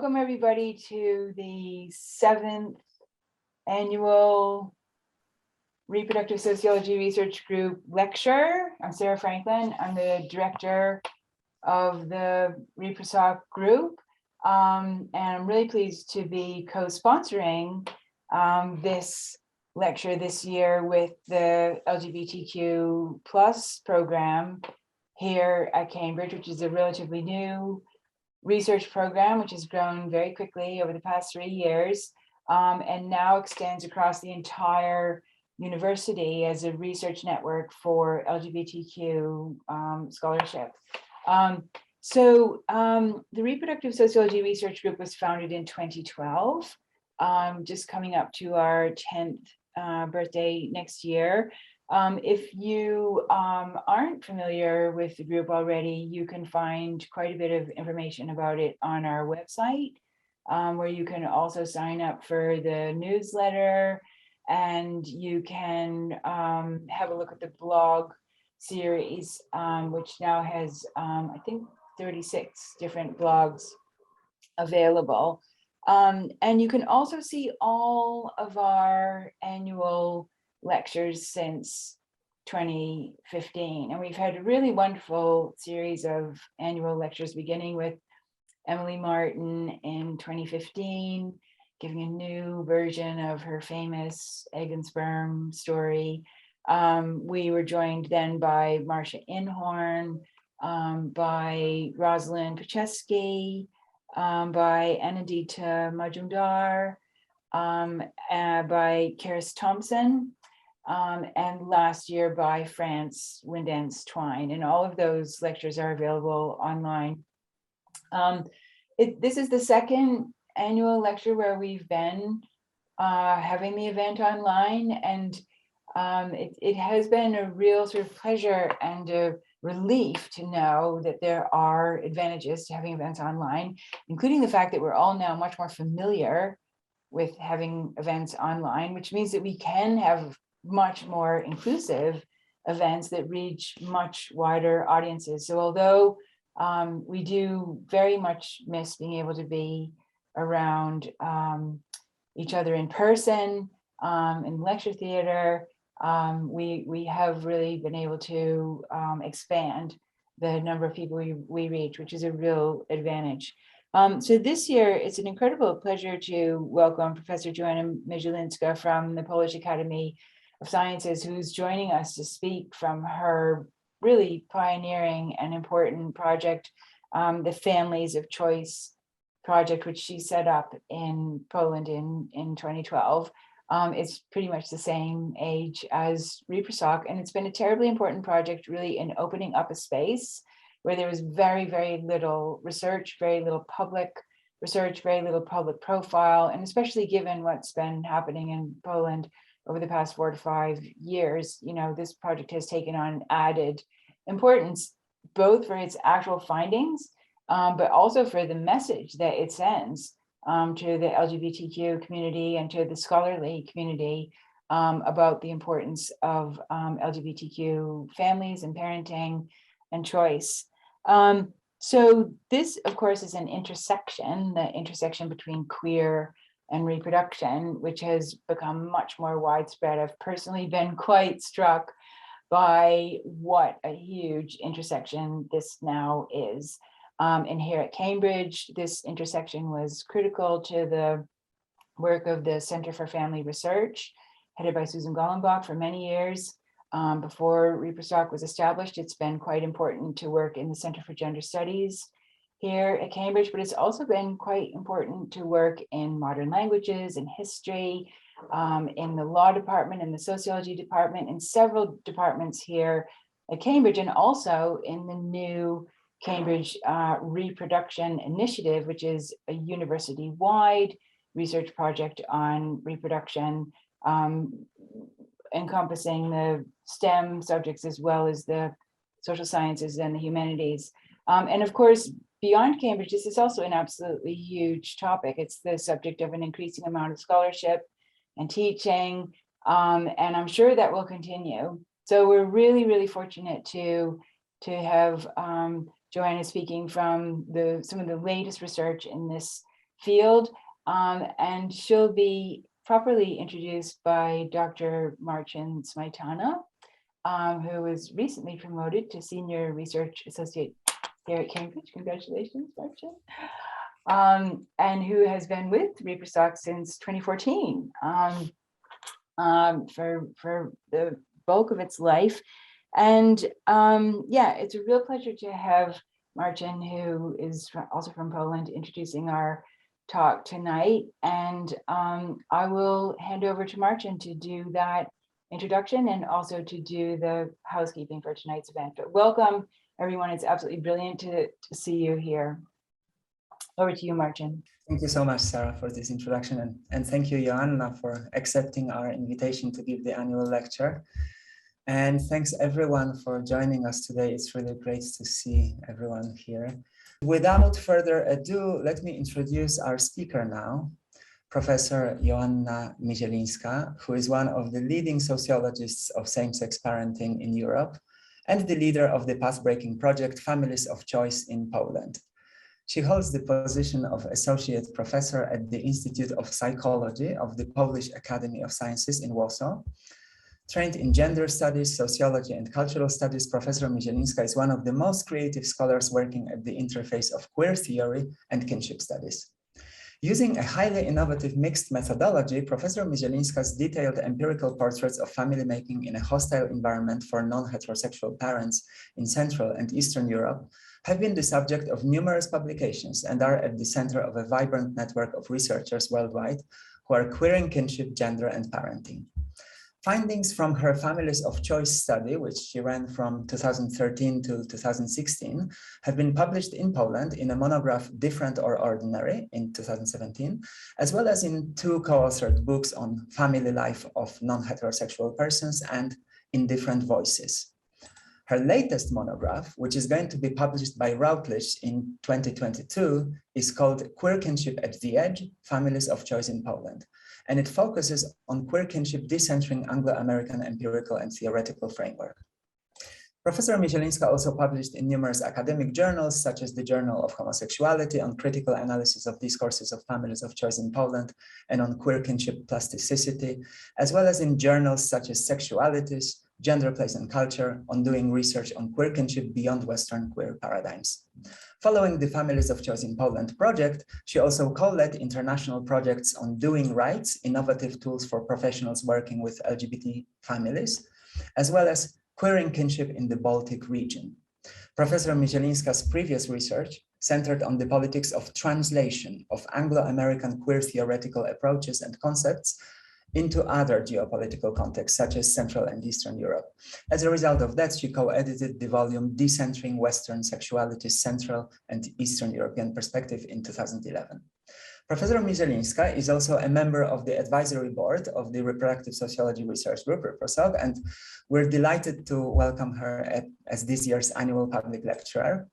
welcome everybody to the 7th annual Reproductive Sociology Research Group lecture. I'm Sarah Franklin. I'm the director of the ReproSoc group, and I'm really pleased to be co-sponsoring this lecture this year with the LGBTQ plus program here at Cambridge, which is a relatively new research program, which has grown very quickly over the past 3 years, and now extends across the entire university as a research network for LGBTQ scholarship. The Reproductive Sociology Research Group was founded in 2012, just coming up to our 10th birthday next year. If you aren't familiar with the group already, you can find quite a bit of information about it on our website, where you can also sign up for the newsletter, and you can have a look at the blog series, which now has, I think, 36 different blogs available. And you can also see all of our annual lectures since 2015, and we've had a really wonderful series of annual lectures, beginning with Emily Martin in 2015, giving a new version of her famous egg and sperm story. We were joined then by Marcia Inhorn, by Rosalind Paczewski, by Anandita Majumdar, by Karis Thompson, and last year by France Windence Twine, and all of those lectures are available online. This is the second annual lecture where we've been having the event online, and it has been a real sort of pleasure and a relief to know that there are advantages to having events online, including the fact that we're all now much more familiar with having events online, which means that we can have much more inclusive events that reach much wider audiences. So although we do very much miss being able to be around each other in person, in lecture theater, we have really been able to expand the number of people we reach, which is a real advantage. So this year, it's an incredible pleasure to welcome Professor Joanna Mizielińska from the Polish Academy of Sciences, who's joining us to speak from her really pioneering and important project, the Families of Choice project, which she set up in Poland in 2012. It's pretty much the same age as ReproSoc, and it's been a terribly important project, really, in opening up a space where there was very, very little research, very little public research, very little public profile, and especially given what's been happening in Poland over the past 4 to 5 years, you know, this project has taken on added importance, both for its actual findings, but also for the message that it sends to the LGBTQ community and to the scholarly community about the importance of LGBTQ families and parenting and choice. So this, of course, is an intersection, the intersection between queer and reproduction, which has become much more widespread. I've personally been quite struck by what a huge intersection this now is. And here at Cambridge, this intersection was critical to the work of the Center for Family Research, headed by Susan Gollenbach for many years. Before ReproSoc was established, it's been quite important to work in the Center for Gender Studies here at Cambridge, but it's also been quite important to work in modern languages and history, in the law department and the sociology department, in several departments here at Cambridge, and also in the new Cambridge Reproduction Initiative, which is a university-wide research project on reproduction, encompassing the STEM subjects as well as the social sciences and the humanities. And of course, beyond Cambridge, this is also an absolutely huge topic. It's the subject of an increasing amount of scholarship and teaching, and I'm sure that will continue. So we're really, really fortunate to have Joanna speaking from some of the latest research in this field, and she'll be properly introduced by Dr. Marcin Smetana, who was recently promoted to Senior Research Associate here at Cambridge. Congratulations, Marcin. And who has been with ReproSoc since 2014 for the bulk of its life. And yeah, it's a real pleasure to have Marcin, who is also from Poland, introducing our talk tonight. And I will hand over to Marcin to do that introduction and also to do the housekeeping for tonight's event. But welcome, everyone. It's absolutely brilliant to see you here. Over to you, Marcin. Thank you so much, Sarah, for this introduction. And thank you, Joanna, for accepting our invitation to give the annual lecture. And thanks everyone for joining us today. It's really great to see everyone here. Without further ado, let me introduce our speaker now, Professor Joanna Mizielińska, who is one of the leading sociologists of same-sex parenting in Europe and the leader of the path-breaking project Families of Choice in Poland. She holds the position of Associate Professor at the Institute of Psychology of the Polish Academy of Sciences in Warsaw. Trained in gender studies, sociology, and cultural studies, Professor Migelinska is one of the most creative scholars working at the interface of queer theory and kinship studies. Using a highly innovative mixed methodology, Professor Migelinska's detailed empirical portraits of family making in a hostile environment for non-heterosexual parents in Central and Eastern Europe have been the subject of numerous publications and are at the center of a vibrant network of researchers worldwide who are queering kinship, gender, and parenting. Findings from her Families of Choice study, which she ran from 2013 to 2016, have been published in Poland in a monograph Different or Ordinary in 2017, as well as in 2 co-authored books on family life of non-heterosexual persons and In Different Voices. Her latest monograph, which is going to be published by Routledge in 2022, is called Queer Kinship at the Edge, Families of Choice in Poland. And it focuses on queer kinship decentering Anglo-American empirical and theoretical framework. Professor Migelinska also published in numerous academic journals, such as the Journal of Homosexuality on critical analysis of discourses of families of choice in Poland and on queer kinship plasticity, as well as in journals such as Sexualities, Gender, Place and Culture, on doing research on queer kinship beyond Western queer paradigms. Following the Families of Choice in Poland project, she also co-led international projects on doing rights, innovative tools for professionals working with LGBT families, as well as queering kinship in the Baltic region. Professor Migelinska's previous research centered on the politics of translation of Anglo-American queer theoretical approaches and concepts into other geopolitical contexts, such as Central and Eastern Europe. As a result of that, she co-edited the volume Decentering Western Sexuality's Central and Eastern European Perspective in 2011. Professor Migelinska is also a member of the advisory board of the Reproductive Sociology Research Group, ReproSoc, and we're delighted to welcome her as this year's annual public lecturer.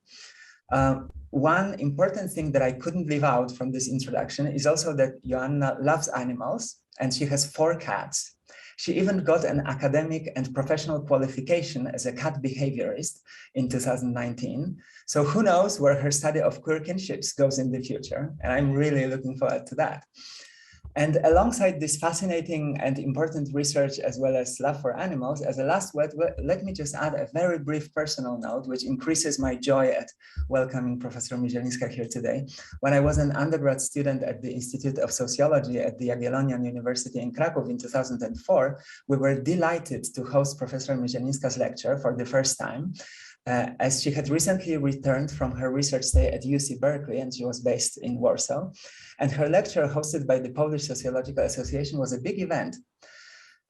One important thing that I couldn't leave out from this introduction is also that Joanna loves animals, and she has 4 cats. She even got an academic and professional qualification as a cat behaviorist in 2019. So who knows where her study of queer kinships goes in the future. And I'm really looking forward to that. And alongside this fascinating and important research, as well as love for animals, as a last word, let me just add a very brief personal note, which increases my joy at welcoming Professor Migelinska here today. When I was an undergrad student at the Institute of Sociology at the Jagiellonian University in Krakow in 2004, we were delighted to host Professor Migelinska's lecture for the first time. As she had recently returned from her research stay at UC Berkeley, and she was based in Warsaw. And her lecture, hosted by the Polish Sociological Association, was a big event.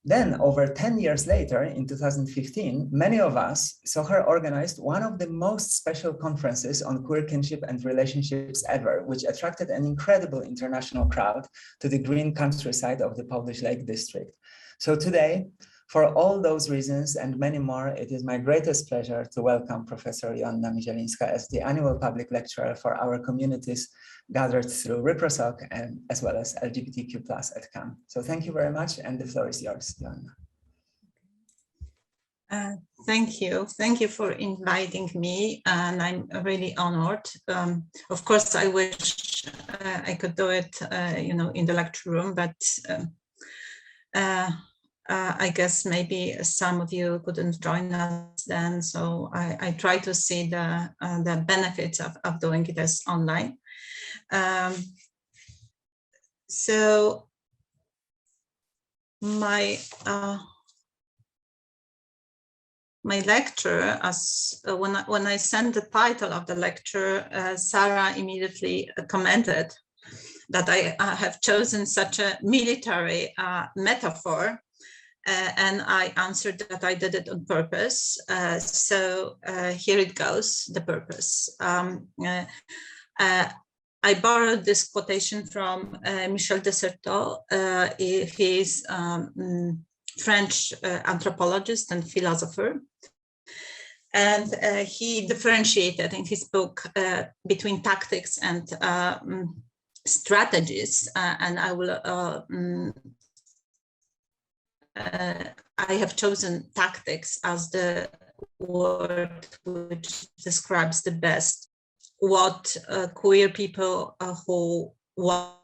Then, over 10 years later, in 2015, many of us saw her organized one of the most special conferences on queer kinship and relationships ever, which attracted an incredible international crowd to the green countryside of the Polish Lake District. So today, for all those reasons and many more, it is my greatest pleasure to welcome Professor Joanna Mizielińska as the annual public lecturer for our communities gathered through ReproSoc and as well as LGBTQ+ at CAM. So thank you very much, and the floor is yours, Joanna. Thank you. Thank you for inviting me, and I'm really honored. Of course, I wish wish I could do it, in the lecture room, but I guess maybe some of you couldn't join us then. So I try to see the benefits of doing it as online. So my lecture, as when I sent the title of the lecture, Sarah immediately commented that I have chosen such a military metaphor, and I answered that I did it on purpose. So here it goes, the purpose. I borrowed this quotation from Michel de Certeau. He's French anthropologist and philosopher. And he differentiated in his book between tactics and strategies. And I will, I have chosen tactics as the word which describes the best what queer people who want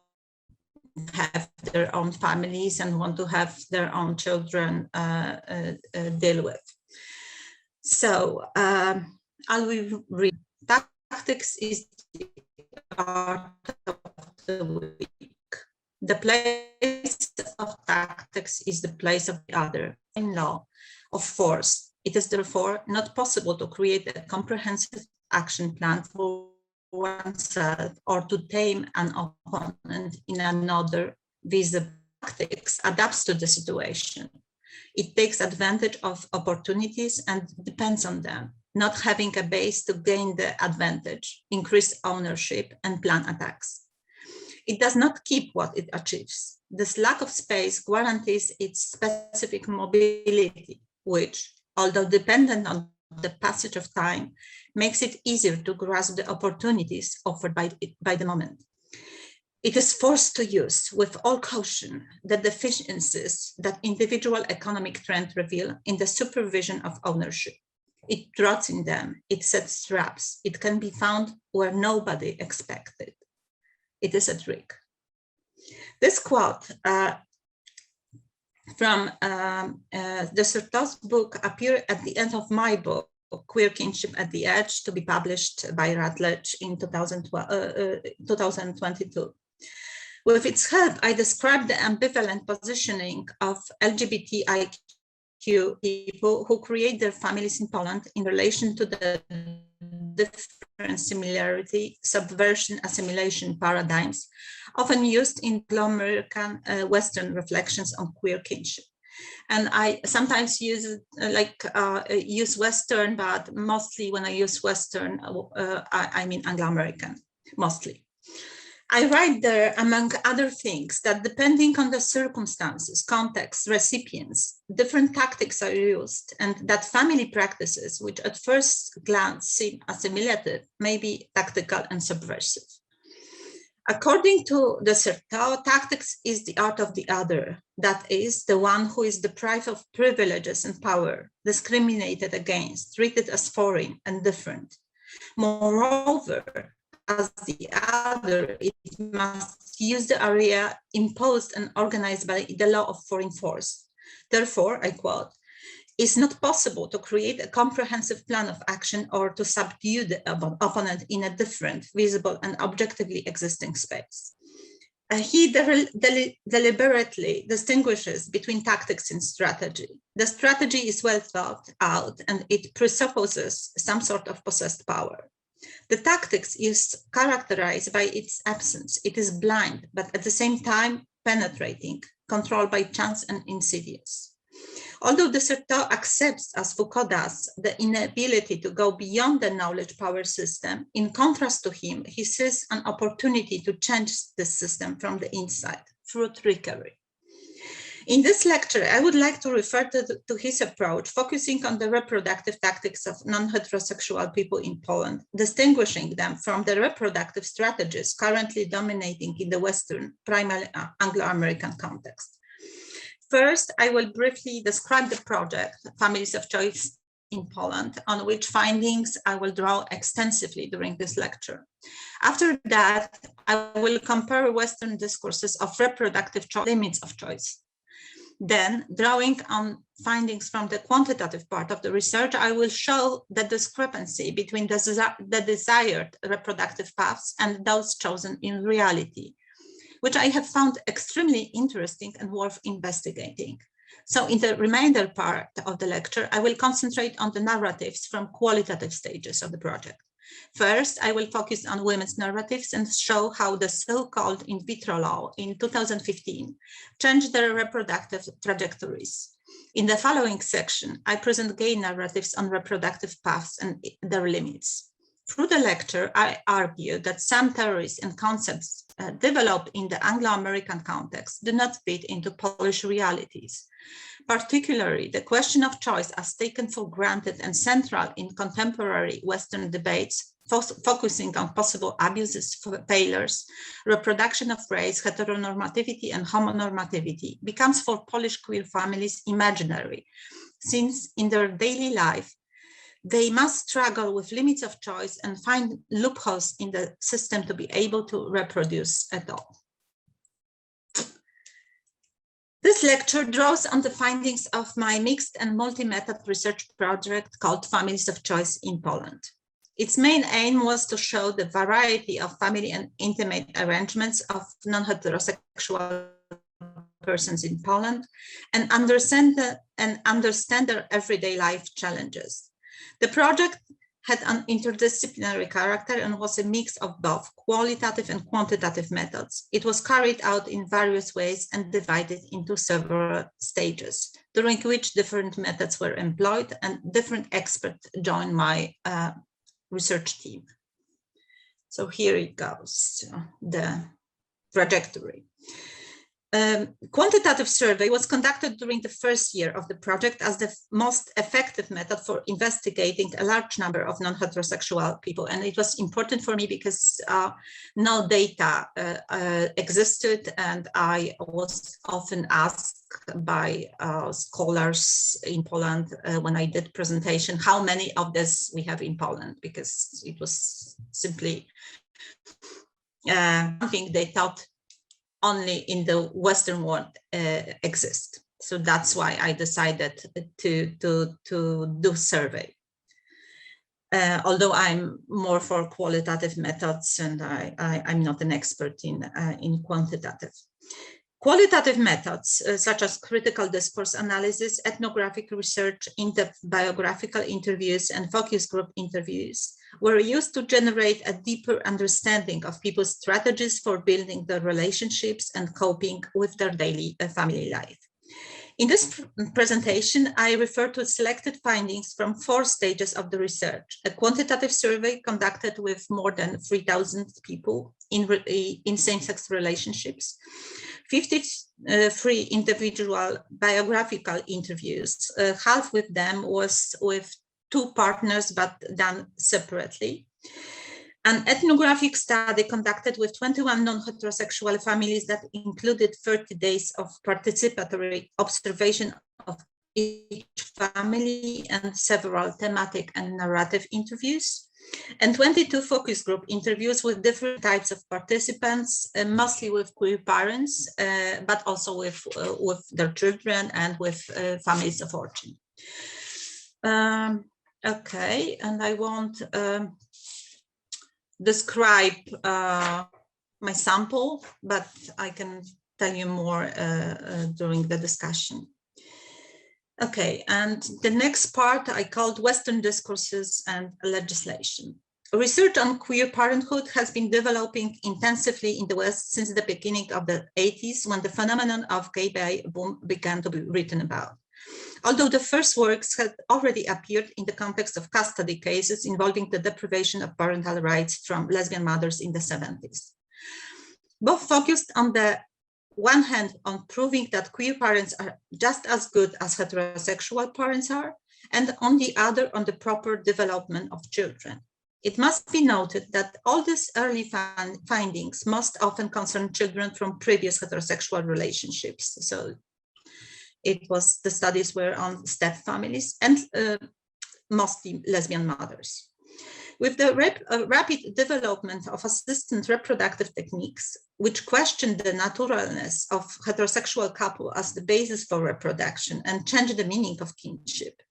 to have their own families and want to have their own children deal with. So I will read. Tactics is the art of the weak. The place of tactics is the place of the other. In law of force, it is therefore not possible to create a comprehensive action plan for oneself or to tame an opponent in another. Visible tactics adapts to the situation. It takes advantage of opportunities and depends on them, not having a base to gain the advantage, increase ownership, and plan attacks. It does not keep what it achieves. This lack of space guarantees its specific mobility, which, although dependent on the passage of time, makes it easier to grasp the opportunities offered by the moment. It is forced to use with all caution the deficiencies that individual economic trends reveal in the supervision of ownership. It trots in them, it sets traps, it can be found where nobody expected. It is a trick. This quote from de Certeau's book appeared at the end of my book, Queer Kinship at the Edge, to be published by Routledge in 2022. With its help, I described the ambivalent positioning of LGBTIQ people who create their families in Poland in relation to the different similarity, subversion, assimilation paradigms, often used in Anglo-American Western reflections on queer kinship. And I sometimes use use Western, but mostly when I use Western, I mean Anglo-American, mostly. I write there, among other things, that depending on the circumstances, context, recipients, different tactics are used, and that family practices, which at first glance seem assimilative, may be tactical and subversive. According to de Certeau, tactics is the art of the other, that is, the one who is deprived of privileges and power, discriminated against, treated as foreign and different. Moreover, as the other, it must use the area imposed and organized by the law of foreign force. Therefore, I quote, "It's not possible to create a comprehensive plan of action or to subdue the opponent in a different, visible, and objectively existing space." He deliberately distinguishes between tactics and strategy. The strategy is well thought out and it presupposes some sort of possessed power. The tactics is characterized by its absence. It is blind, but at the same time penetrating, controlled by chance and insidious. Although de Certeau accepts, as Foucault does, the inability to go beyond the knowledge power system, in contrast to him, he sees an opportunity to change this system from the inside through trickery. In this lecture, I would like to refer to his approach, focusing on the reproductive tactics of non-heterosexual people in Poland, distinguishing them from the reproductive strategies currently dominating in the Western, primarily Anglo-American context. First, I will briefly describe the project, Families of Choice in Poland, on which findings I will draw extensively during this lecture. After that, I will compare Western discourses of reproductive limits of choice. Then, drawing on findings from the quantitative part of the research, I will show the discrepancy between the desired reproductive paths and those chosen in reality, which I have found extremely interesting and worth investigating. So in the remainder part of the lecture, I will concentrate on the narratives from qualitative stages of the project. First, I will focus on women's narratives and show how the so-called in vitro law in 2015 changed their reproductive trajectories. In the following section, I present gay narratives on reproductive paths and their limits. Through the lecture, I argue that some theories and concepts developed in the Anglo-American context do not fit into Polish realities. Particularly, the question of choice as taken for granted and central in contemporary Western debates, focusing on possible abuses, failures, reproduction of race, heteronormativity, and homonormativity, becomes for Polish queer families imaginary, since in their daily life, they must struggle with limits of choice and find loopholes in the system to be able to reproduce at all. This lecture draws on the findings of my mixed and multi-method research project called Families of Choice in Poland. Its main aim was to show the variety of family and intimate arrangements of non-heterosexual persons in Poland and understand their everyday life challenges. The project had an interdisciplinary character and was a mix of both qualitative and quantitative methods. It was carried out in various ways and divided into several stages, during which different methods were employed and different experts joined my research team. So here it goes, the trajectory. Quantitative survey was conducted during the first year of the project as the most effective method for investigating a large number of non-heterosexual people. And it was important for me because no data existed, and I was often asked by scholars in Poland when I did presentation, how many of this we have in Poland, because it was simply something they thought only in the Western world exist. So that's why I decided to do survey. Although I'm more for qualitative methods and I'm not an expert in quantitative. Qualitative methods, such as critical discourse analysis, ethnographic research, in-depth biographical interviews, and focus group interviews, were used to generate a deeper understanding of people's strategies for building their relationships and coping with their daily family life. In this presentation, I refer to selected findings from 4 stages of the research: a quantitative survey conducted with more than 3,000 people in same-sex relationships, 53 individual biographical interviews. Half with them was with 2 partners, but done separately. An ethnographic study conducted with 21 non-heterosexual families that included 30 days of participatory observation of each family and several thematic and narrative interviews, and 22 focus group interviews with different types of participants, mostly with queer parents, but also with their children and with families of origin. Okay, and I won't describe my sample, but I can tell you more during the discussion. Okay, and the next part I called Western Discourses and Legislation. Research on queer parenthood has been developing intensively in the West since the beginning of the 80s, when the phenomenon of gay boom began to be written about. Although the first works had already appeared in the context of custody cases involving the deprivation of parental rights from lesbian mothers in the 70s. Both focused on the one hand on proving that queer parents are just as good as heterosexual parents are, and on the other on the proper development of children. It must be noted that all these early findings most often concern children from previous heterosexual relationships. So the studies were on step families, and mostly lesbian mothers. With the rapid development of assisted reproductive techniques, which question the naturalness of heterosexual couple as the basis for reproduction and change the meaning of kinship,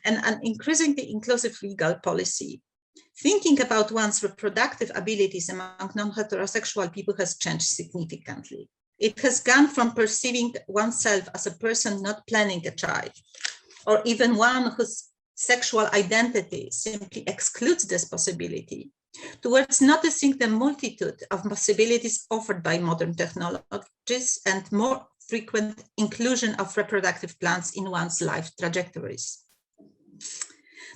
and an increasingly inclusive legal policy, thinking about one's reproductive abilities among non-heterosexual people has changed significantly. It has gone from perceiving oneself as a person not planning a child, or even one whose sexual identity simply excludes this possibility, towards noticing the multitude of possibilities offered by modern technologies and more frequent inclusion of reproductive plans in one's life trajectories.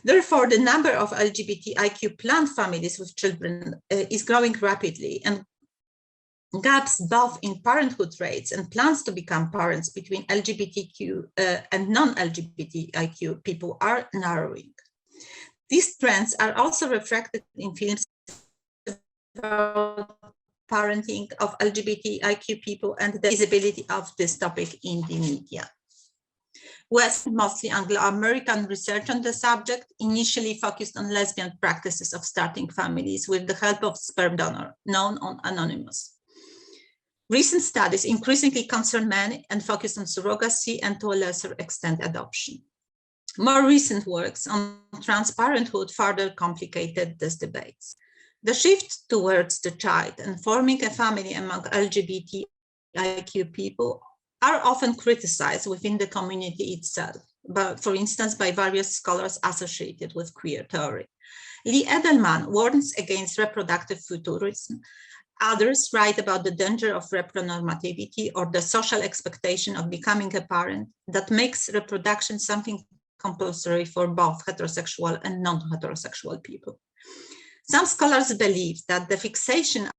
Therefore, the number of LGBTIQ planned families with children is growing rapidly, and gaps both in parenthood rates and plans to become parents between LGBTQ and non-LGBTIQ people are narrowing. These trends are also reflected in films about parenting of LGBTIQ people and the visibility of this topic in the media. West, mostly Anglo-American research on the subject initially focused on lesbian practices of starting families with the help of sperm donor, known as anonymous. Recent studies increasingly concern men and focus on surrogacy and to a lesser extent adoption. More recent works on trans parenthood further complicated these debates. The shift towards the child and forming a family among LGBTIQ people are often criticized within the community itself, but for instance, by various scholars associated with queer theory. Lee Edelman warns against reproductive futurism. Others write about the danger of repronormativity or the social expectation of becoming a parent that makes reproduction something compulsory for both heterosexual and non-heterosexual people. Some scholars believe that the fixation on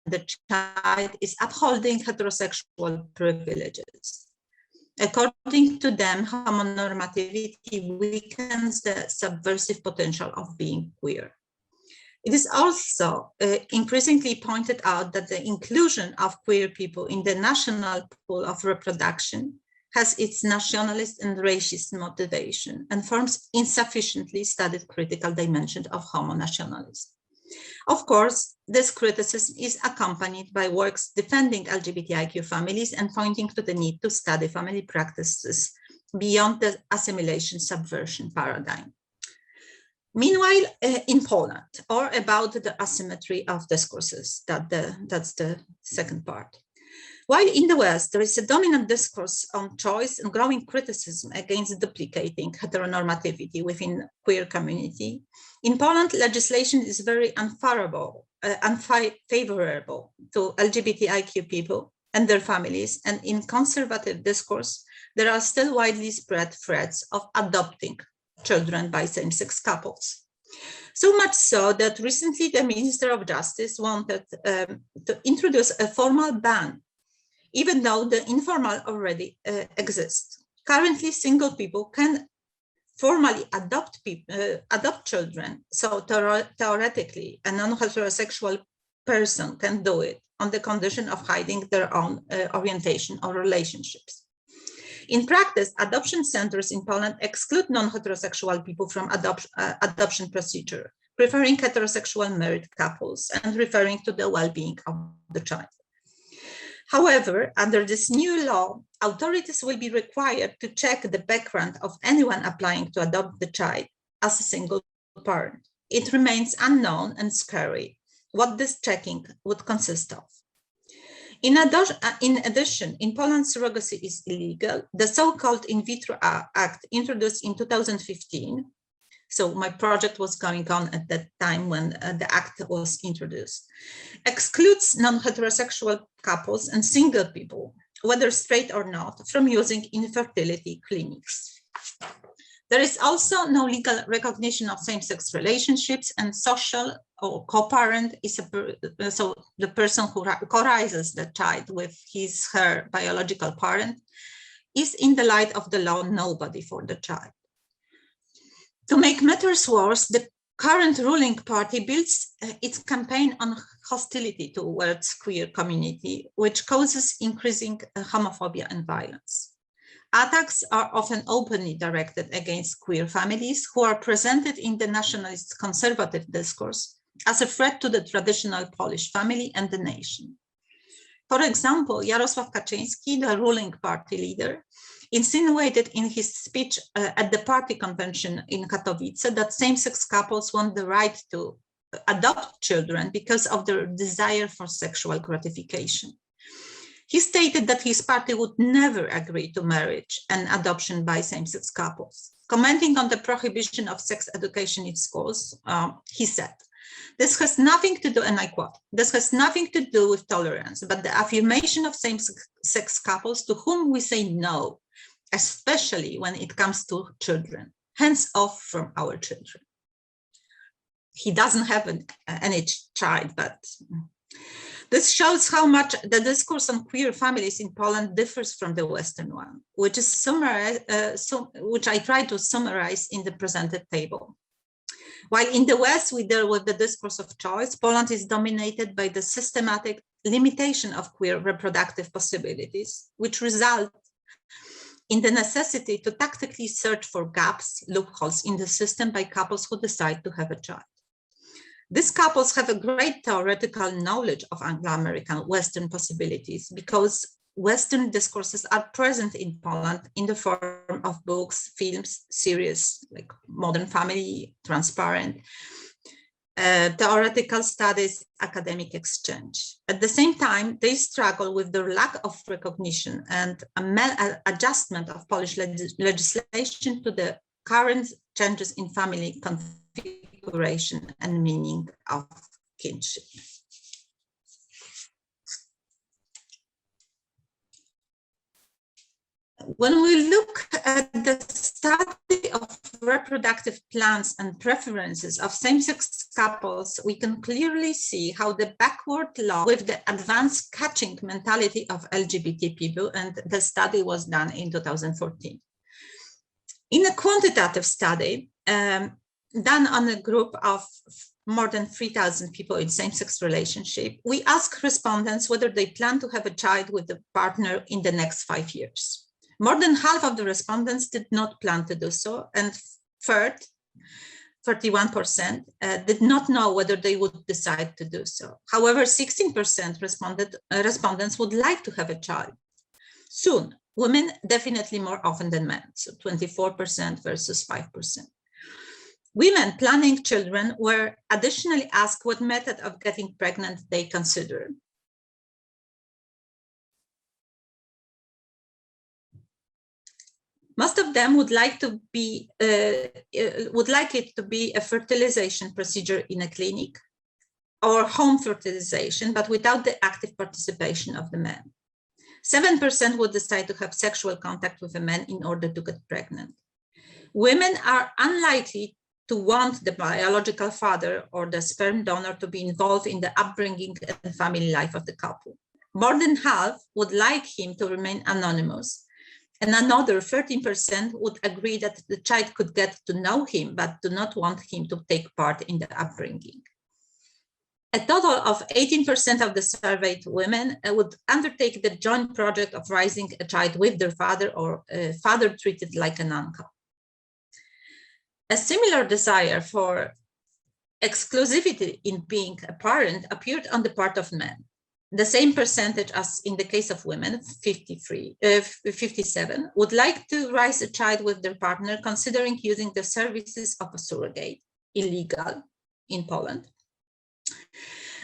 the child is upholding heterosexual privileges. According to them, homonormativity weakens the subversive potential of being queer. It is also increasingly pointed out that the inclusion of queer people in the national pool of reproduction has its nationalist and racist motivation and forms insufficiently studied critical dimension of homo-nationalism. Of course, this criticism is accompanied by works defending LGBTIQ families and pointing to the need to study family practices beyond the assimilation subversion paradigm. Meanwhile, in Poland, or about the asymmetry of discourses, that's the second part. While in the West, there is a dominant discourse on choice and growing criticism against duplicating heteronormativity within queer community, in Poland, legislation is very unfavorable to LGBTIQ people and their families, and in conservative discourse, there are still widely spread threats of adopting children by same-sex couples. So much so that recently the Minister of Justice wanted to introduce a formal ban, even though the informal already exists. Currently, single people can formally adopt children. So theoretically, a non-heterosexual person can do it on the condition of hiding their own orientation or relationships. In practice, adoption centers in Poland exclude non-heterosexual people from adoption procedure, preferring heterosexual married couples and referring to the well-being of the child. However, under this new law, authorities will be required to check the background of anyone applying to adopt the child as a single parent. It remains unknown and scary what this checking would consist of. In addition, in Poland, surrogacy is illegal. The so-called In Vitro Act, introduced in 2015, so my project was going on at that time when the act was introduced, excludes non-heterosexual couples and single people, whether straight or not, from using infertility clinics. There is also no legal recognition of same-sex relationships, and social or co-parent is so the person who co-raises the child with her biological parent is, in the light of the law, nobody for the child. To make matters worse, the current ruling party builds its campaign on hostility towards queer community, which causes increasing homophobia and violence. Attacks are often openly directed against queer families who are presented in the nationalist conservative discourse as a threat to the traditional Polish family and the nation. For example, Jarosław Kaczyński, the ruling party leader, insinuated in his speech at the party convention in Katowice that same-sex couples want the right to adopt children because of their desire for sexual gratification. He stated that his party would never agree to marriage and adoption by same-sex couples. Commenting on the prohibition of sex education in schools, he said, "This has nothing to do," and I quote, "this has nothing to do with tolerance, but the affirmation of same-sex couples to whom we say no, especially when it comes to children, hands off from our children." He doesn't have any child, but this shows how much the discourse on queer families in Poland differs from the Western one, which I try to summarize in the presented table. While in the West, we deal with the discourse of choice, Poland is dominated by the systematic limitation of queer reproductive possibilities, which result in the necessity to tactically search for gaps, loopholes in the system by couples who decide to have a child. These couples have a great theoretical knowledge of Anglo-American Western possibilities because Western discourses are present in Poland in the form of books, films, series like Modern Family, Transparent, theoretical studies, academic exchange. At the same time, they struggle with the lack of recognition and adjustment of Polish legislation to the current changes in family configuration and meaning of kinship. When we look at the study of reproductive plans and preferences of same-sex couples, we can clearly see how the backward law with the advanced catching mentality of LGBT people, and the study was done in 2014. In a quantitative study done on a group of more than 3,000 people in same-sex relationship, we asked respondents whether they plan to have a child with a partner in the next 5 years. More than half of the respondents did not plan to do so, and 31% did not know whether they would decide to do so. However, 16% respondents would like to have a child soon. Women definitely more often than men, so 24% versus 5%. Women planning children were additionally asked what method of getting pregnant they consider. Most of them would like it to be a fertilization procedure in a clinic or home fertilization, but without the active participation of the man. 7% would decide to have sexual contact with a man in order to get pregnant. Women are unlikely to want the biological father or the sperm donor to be involved in the upbringing and family life of the couple. More than half would like him to remain anonymous, and another 13% would agree that the child could get to know him, but do not want him to take part in the upbringing. A total of 18% of the surveyed women would undertake the joint project of raising a child with their father or a father treated like an uncle. A similar desire for exclusivity in being a parent appeared on the part of men. The same percentage as in the case of women, 57, would like to raise a child with their partner, considering using the services of a surrogate, illegal in Poland.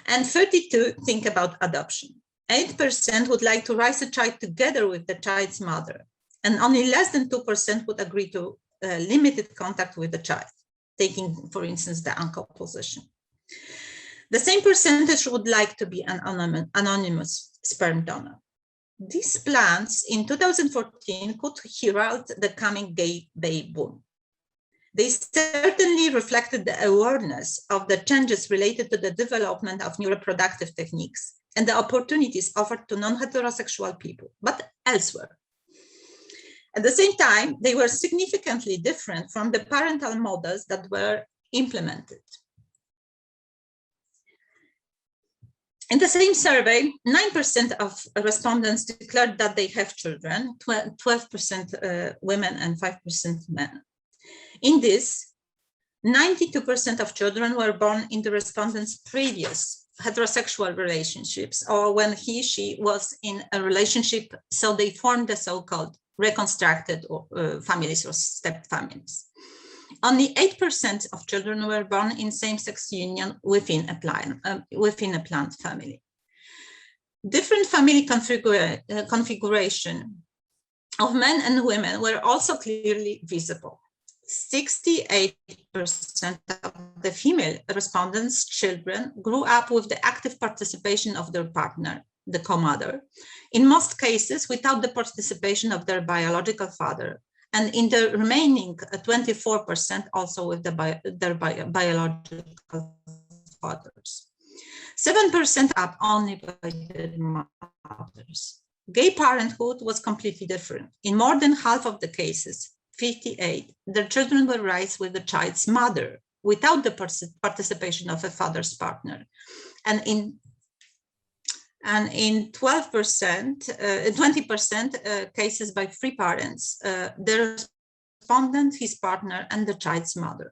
And 32 think about adoption. 8% would like to raise a child together with the child's mother, and only less than 2% would agree to limited contact with the child, taking, for instance, the uncle position. The same percentage would like to be an anonymous sperm donor. These plans in 2014 could herald the coming gay boom. They certainly reflected the awareness of the changes related to the development of new reproductive techniques and the opportunities offered to non-heterosexual people, but elsewhere. At the same time, they were significantly different from the parental models that were implemented. In the same survey, 9% of respondents declared that they have children, 12% women and 5% men. In this, 92% of children were born in the respondents' previous heterosexual relationships, or when she was in a relationship, so they formed the so-called reconstructed families or step families. Only 8% of children were born in same-sex union within a planned family. Different family configuration of men and women were also clearly visible. 68% of the female respondents' children grew up with the active participation of their partner, the co-mother, in most cases without the participation of their biological father, and in the remaining 24% also with their biological fathers. 7% up only by their mothers. Gay parenthood was completely different. In more than half of the cases, 58, their children were raised with the child's mother without the participation of a father's partner. And in 20% cases by free parents, the respondent, his partner, and the child's mother.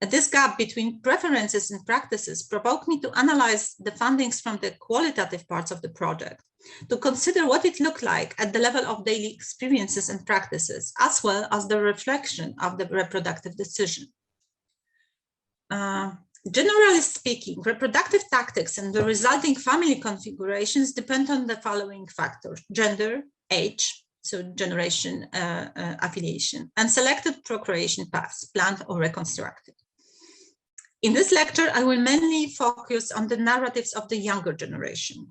This gap between preferences and practices provoked me to analyze the findings from the qualitative parts of the project, to consider what it looked like at the level of daily experiences and practices, as well as the reflection of the reproductive decision. Generally speaking, reproductive tactics and the resulting family configurations depend on the following factors: gender, age, so generation, affiliation, and selected procreation paths, planned or reconstructed. In this lecture, I will mainly focus on the narratives of the younger generation.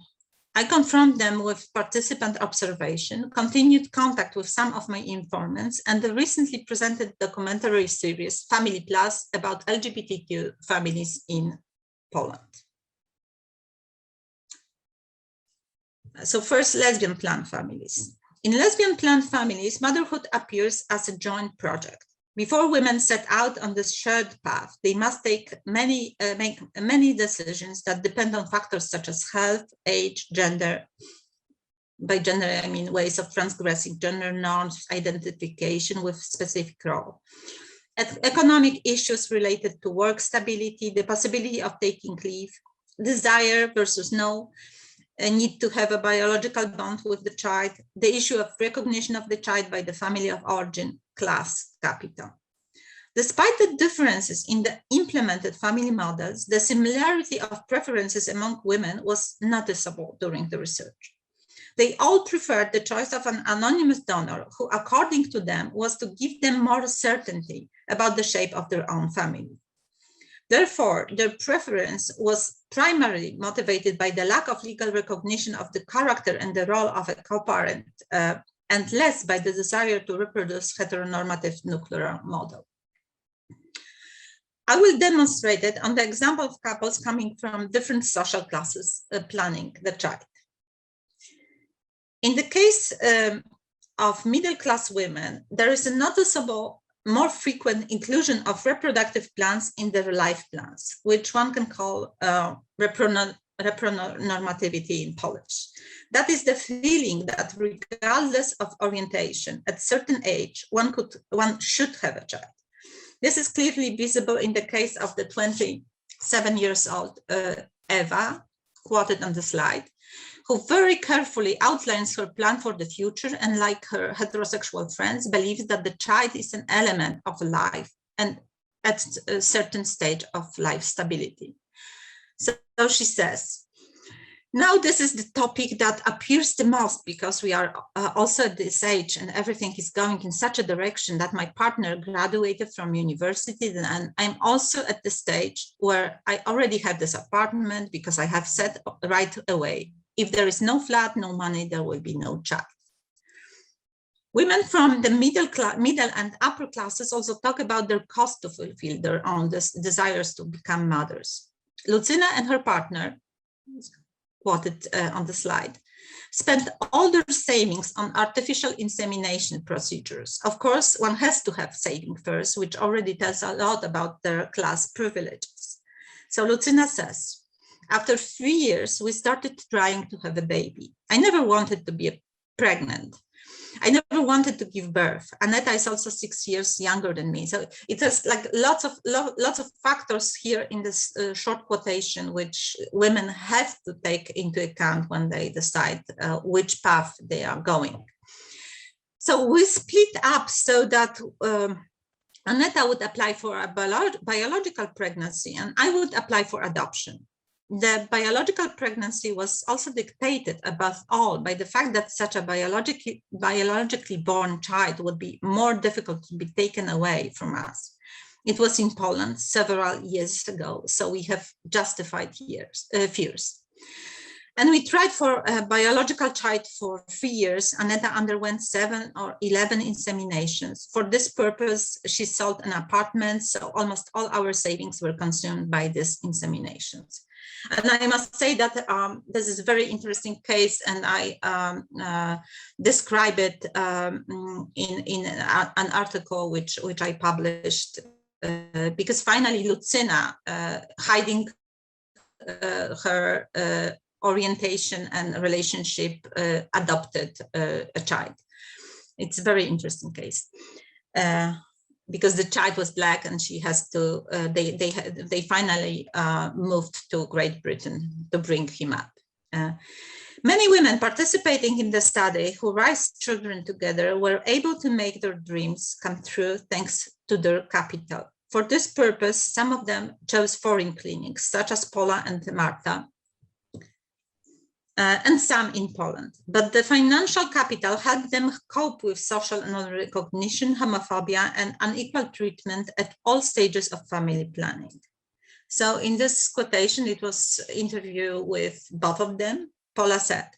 I confront them with participant observation, continued contact with some of my informants, and the recently presented documentary series, Family Plus, about LGBTQ families in Poland. So first, lesbian planned families. In lesbian planned families, motherhood appears as a joint project. Before women set out on this shared path, they must make many decisions that depend on factors such as health, age, gender. By gender, I mean ways of transgressing gender norms, identification with specific role. Economic issues related to work stability, the possibility of taking leave, desire versus no, a need to have a biological bond with the child, the issue of recognition of the child by the family of origin, class, capital. Despite the differences in the implemented family models, the similarity of preferences among women was noticeable during the research. They all preferred the choice of an anonymous donor who, according to them, was to give them more certainty about the shape of their own family. Therefore, their preference was primarily motivated by the lack of legal recognition of the character and the role of a co-parent, and less by the desire to reproduce heteronormative nuclear model. I will demonstrate it on the example of couples coming from different social classes planning the child. In the case of middle-class women, there is a noticeable more frequent inclusion of reproductive plans in their life plans, which one can call repronormativity in Polish. That is the feeling that regardless of orientation, at certain age, one should have a child. This is clearly visible in the case of the 27-year-old Eva, quoted on the slide, who very carefully outlines her plan for the future and, like her heterosexual friends, believes that the child is an element of life and at a certain stage of life stability. So she says, now this is the topic that appears the most because we are also at this age and everything is going in such a direction that my partner graduated from university, and I'm also at the stage where I already have this apartment because I have said right away, if there is no flat, no money, there will be no child. Women from the middle and upper classes also talk about their cost to fulfill their own desires to become mothers. Lucyna and her partner, quoted on the slide, spent all their savings on artificial insemination procedures. Of course, one has to have saving first, which already tells a lot about their class privileges. So Lucyna says, After 3 years, we started trying to have a baby. I never wanted to be pregnant. I never wanted to give birth. Aneta is also 6 years younger than me. So it has like lots of factors here in this short quotation, which women have to take into account when they decide which path they are going. So we split up so that Aneta would apply for a biological pregnancy and I would apply for adoption. The biological pregnancy was also dictated above all by the fact that such a biologically born child would be more difficult to be taken away from us. It was in Poland several years ago, so we have justified fears. And we tried for a biological child for 3 years. Aneta underwent 7 or 11 inseminations. For this purpose, she sold an apartment, so almost all our savings were consumed by these inseminations. And I must say that this is a very interesting case, and I describe it in an article which I published, because finally Lucyna, hiding her orientation and relationship, adopted a child. It's a very interesting case. Because the child was Black and she has to, they finally moved to Great Britain to bring him up. Many women participating in the study who raised children together were able to make their dreams come true thanks to their capital. For this purpose, some of them chose foreign clinics, such as Paula and Marta, and some in Poland. But the financial capital helped them cope with social non-recognition, homophobia, and unequal treatment at all stages of family planning. So in this quotation, it was an interview with both of them. Paula said,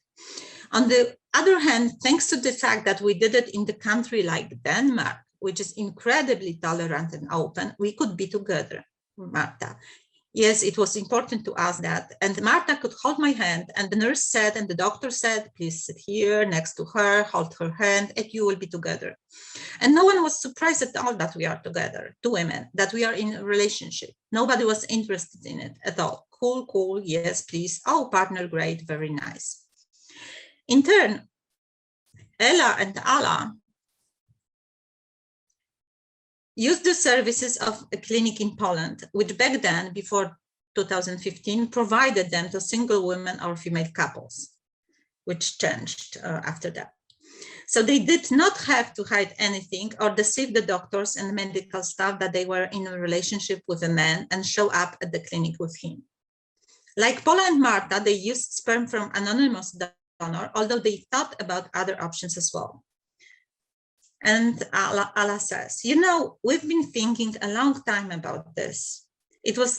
on the other hand, thanks to the fact that we did it in the country like Denmark, which is incredibly tolerant and open, we could be together. Marta: yes, it was important to us that. And Marta could hold my hand, and the nurse said, and the doctor said, please sit here next to her, hold her hand, and you will be together. And no one was surprised at all that we are together, 2 women, that we are in a relationship. Nobody was interested in it at all. Cool, cool, yes, please. Oh, partner, great, very nice. In turn, Ela and Ala used the services of a clinic in Poland, which back then, before 2015, provided them to single women or female couples, which changed after that. So they did not have to hide anything or deceive the doctors and medical staff that they were in a relationship with a man and show up at the clinic with him. Like Paula and Marta, they used sperm from anonymous donor, although they thought about other options as well. And Ala says, you know, we've been thinking a long time about this. It was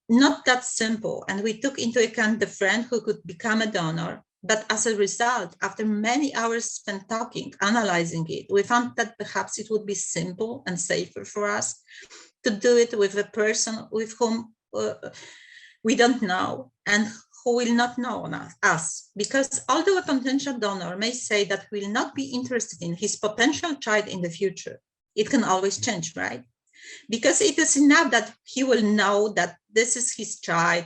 not that simple, and we took into account the friend who could become a donor. But as a result, after many hours spent talking, analyzing it, we found that perhaps it would be simple and safer for us to do it with a person with whom we don't know and who will not know us. Because although a potential donor may say that we will not be interested in his potential child in the future, it can always change, right? Because it is enough that he will know that this is his child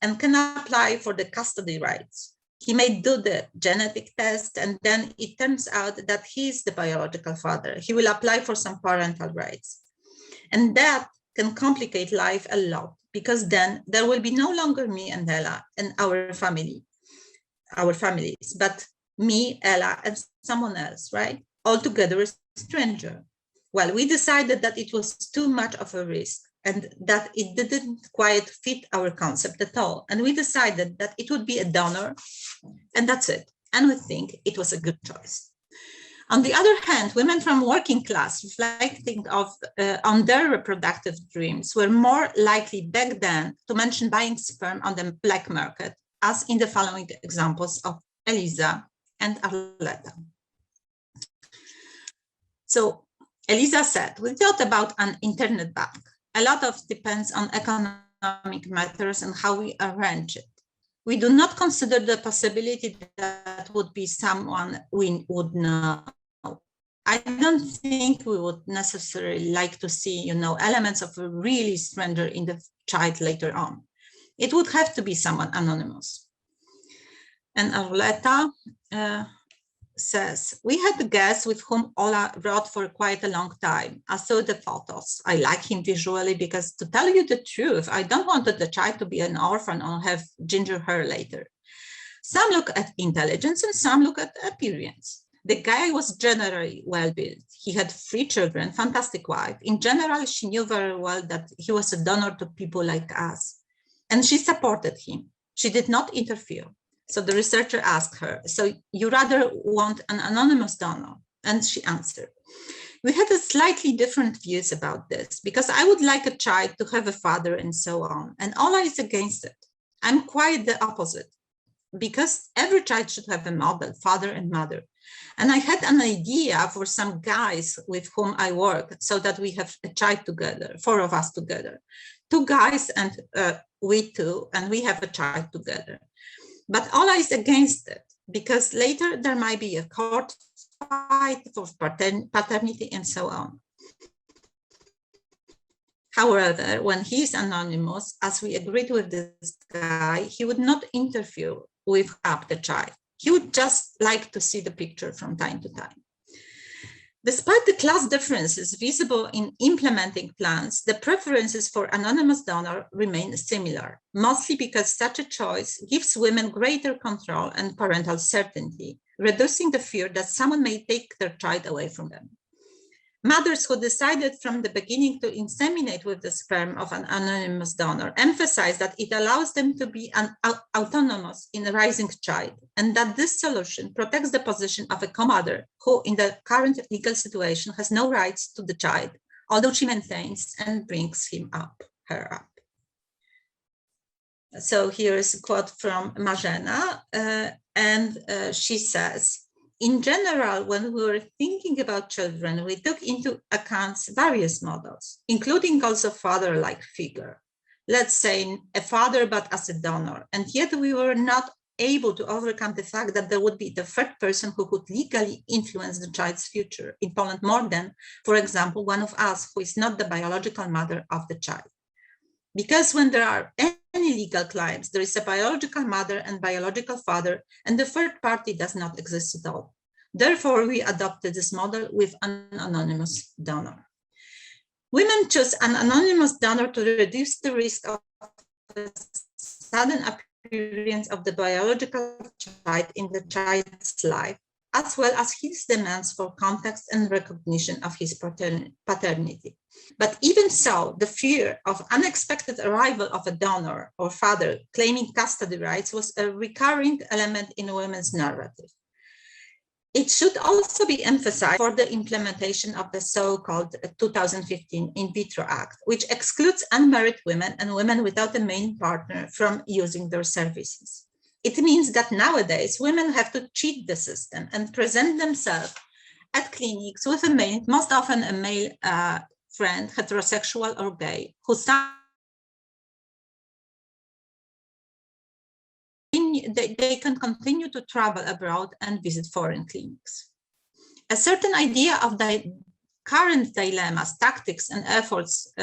and can apply for the custody rights. He may do the genetic test, and then it turns out that he is the biological father. He will apply for some parental rights. And that can complicate life a lot, because then there will be no longer me and Ella and our families, but me, Ella, and someone else, right? Altogether a stranger. Well, we decided that it was too much of a risk and that it didn't quite fit our concept at all. And we decided that it would be a donor, and that's it. And we think it was a good choice. On the other hand, women from working class reflecting on their reproductive dreams were more likely back then to mention buying sperm on the black market, as in the following examples of Eliza and Arleta. So Eliza said, we thought about an internet bank. A lot of depends on economic matters and how we arrange it. We do not consider the possibility that would be someone we would know. I don't think we would necessarily like to see, elements of a really stranger in the child later on. It would have to be someone anonymous. And Arleta says, we had a guest with whom Ola wrote for quite a long time. I saw the photos. I like him visually because, to tell you the truth, I don't want the child to be an orphan or have ginger hair later. Some look at intelligence and some look at appearance. The guy was generally well-built. He had 3 children, fantastic wife. In general, she knew very well that he was a donor to people like us. And she supported him. She did not interfere. So the researcher asked her, so you rather want an anonymous donor? And she answered, we had a slightly different views about this because I would like a child to have a father and so on. And Ola is against it. I'm quite the opposite because every child should have a model, father and mother. And I had an idea for some guys with whom I work so that we have a child together, 4 of us together, 2 guys and we 2, and we have a child together. But Ola is against it because later there might be a court fight for paternity and so on. However, when he is anonymous, as we agreed with this guy, he would not interfere with the child. He would just like to see the picture from time to time. Despite the class differences visible in implementing plans, the preferences for anonymous donor remain similar, mostly because such a choice gives women greater control and parental certainty, reducing the fear that someone may take their child away from them. Mothers who decided from the beginning to inseminate with the sperm of an anonymous donor emphasize that it allows them to be autonomous in raising a child, and that this solution protects the position of a co-mother who, in the current legal situation, has no rights to the child, although she maintains and brings her up. So here's a quote from Marzena, and she says, in general, when we were thinking about children, we took into account various models, including also father-like figure. Let's say a father, but as a donor. And yet we were not able to overcome the fact that there would be the third person who could legally influence the child's future in Poland more than, for example, one of us who is not the biological mother of the child. Because when there are any legal claims, there is a biological mother and biological father, and the third party does not exist at all. Therefore, we adopted this model with an anonymous donor. Women choose an anonymous donor to reduce the risk of the sudden appearance of the biological child in the child's life, as well as his demands for context and recognition of his paternity. But even so, the fear of unexpected arrival of a donor or father claiming custody rights was a recurring element in women's narrative. It should also be emphasized for the implementation of the so-called 2015 In Vitro Act, which excludes unmarried women and women without a main partner from using their services. It means that nowadays women have to cheat the system and present themselves at clinics with a male, most often a male friend, heterosexual or gay, who they can continue to travel abroad and visit foreign clinics. A certain idea of the current dilemmas, tactics, and efforts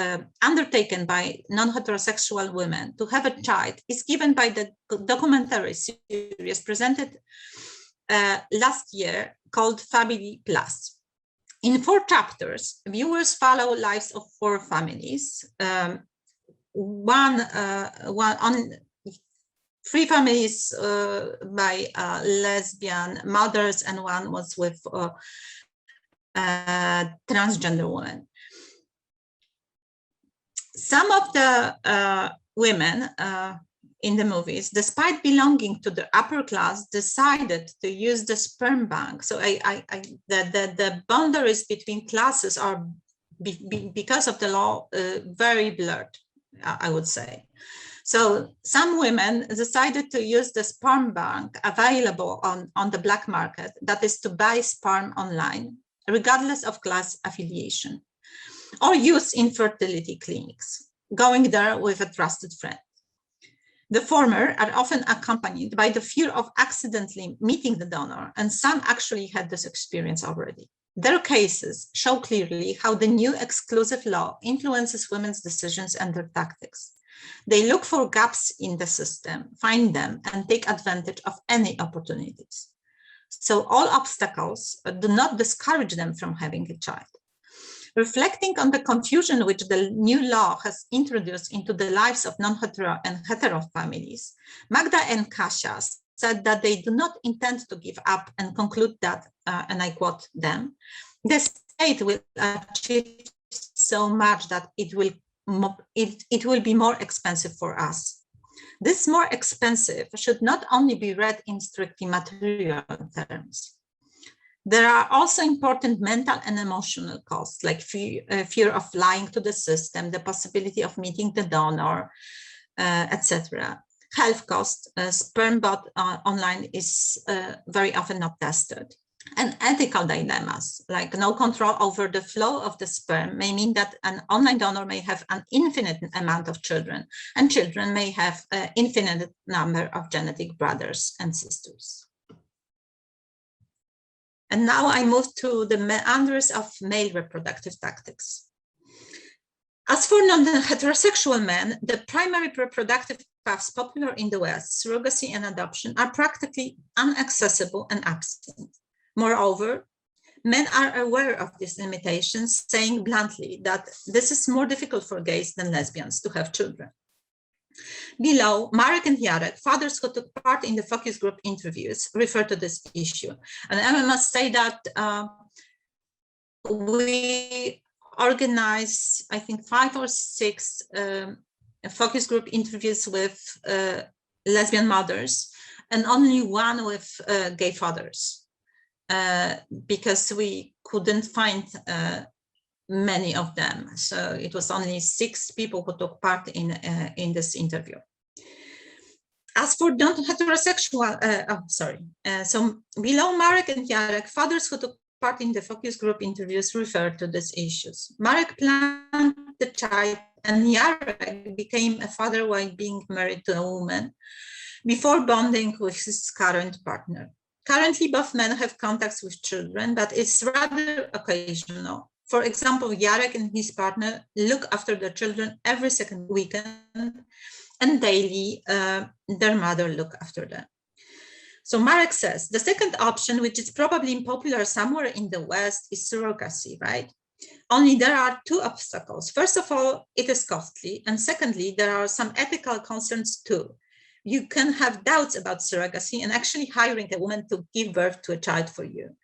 undertaken by non-heterosexual women to have a child is given by the documentary series presented last year called Family Plus. In 4 chapters, viewers follow lives of 4 families. One on 3 families by lesbian mothers, and 1 was with transgender women. Some of the women in the movies, despite belonging to the upper class, decided to use the sperm bank. So the boundaries between classes are, because of the law, very blurred, I would say. So some women decided to use the sperm bank available on the black market, that is to buy sperm online, regardless of class affiliation, or use infertility clinics, going there with a trusted friend. The former are often accompanied by the fear of accidentally meeting the donor, and some actually had this experience already. Their cases show clearly how the new exclusive law influences women's decisions and their tactics. They look for gaps in the system, find them, and take advantage of any opportunities. So all obstacles do not discourage them from having a child. Reflecting on the confusion which the new law has introduced into the lives of non-hetero and hetero families, Magda and Kasia said that they do not intend to give up and conclude that, and I quote them, the state will achieve so much that it will be more expensive for us. This more expensive should not only be read in strictly material terms. There are also important mental and emotional costs, like fear of lying to the system, the possibility of meeting the donor, etc. Health costs, sperm bought online is very often not tested. And ethical dilemmas, like no control over the flow of the sperm, may mean that an online donor may have an infinite amount of children, and children may have an infinite number of genetic brothers and sisters. And now I move to the meanders of male reproductive tactics. As for non-heterosexual men, the primary reproductive paths popular in the West, surrogacy and adoption, are practically inaccessible and absent. Moreover, men are aware of these limitations, saying bluntly that this is more difficult for gays than lesbians to have children. Below, Marek and Jarek, fathers who took part in the focus group interviews, refer to this issue. And I must say that we organized, I think, 5 or 6 focus group interviews with lesbian mothers, and only 1 with gay fathers. Because we couldn't find many of them. So it was only 6 people who took part in this interview. As for non-heterosexual, so below Marek and Jarek, fathers who took part in the focus group interviews referred to these issues. Marek planned the child and Jarek became a father while being married to a woman before bonding with his current partner. Currently, both men have contacts with children, but it's rather occasional. For example, Jarek and his partner look after their children every second weekend, and daily their mother look after them. So Marek says, the second option, which is probably unpopular somewhere in the West, is surrogacy, right? Only there are 2 obstacles. First of all, it is costly. And secondly, there are some ethical concerns too. You can have doubts about surrogacy and actually hiring a woman to give birth to a child for you.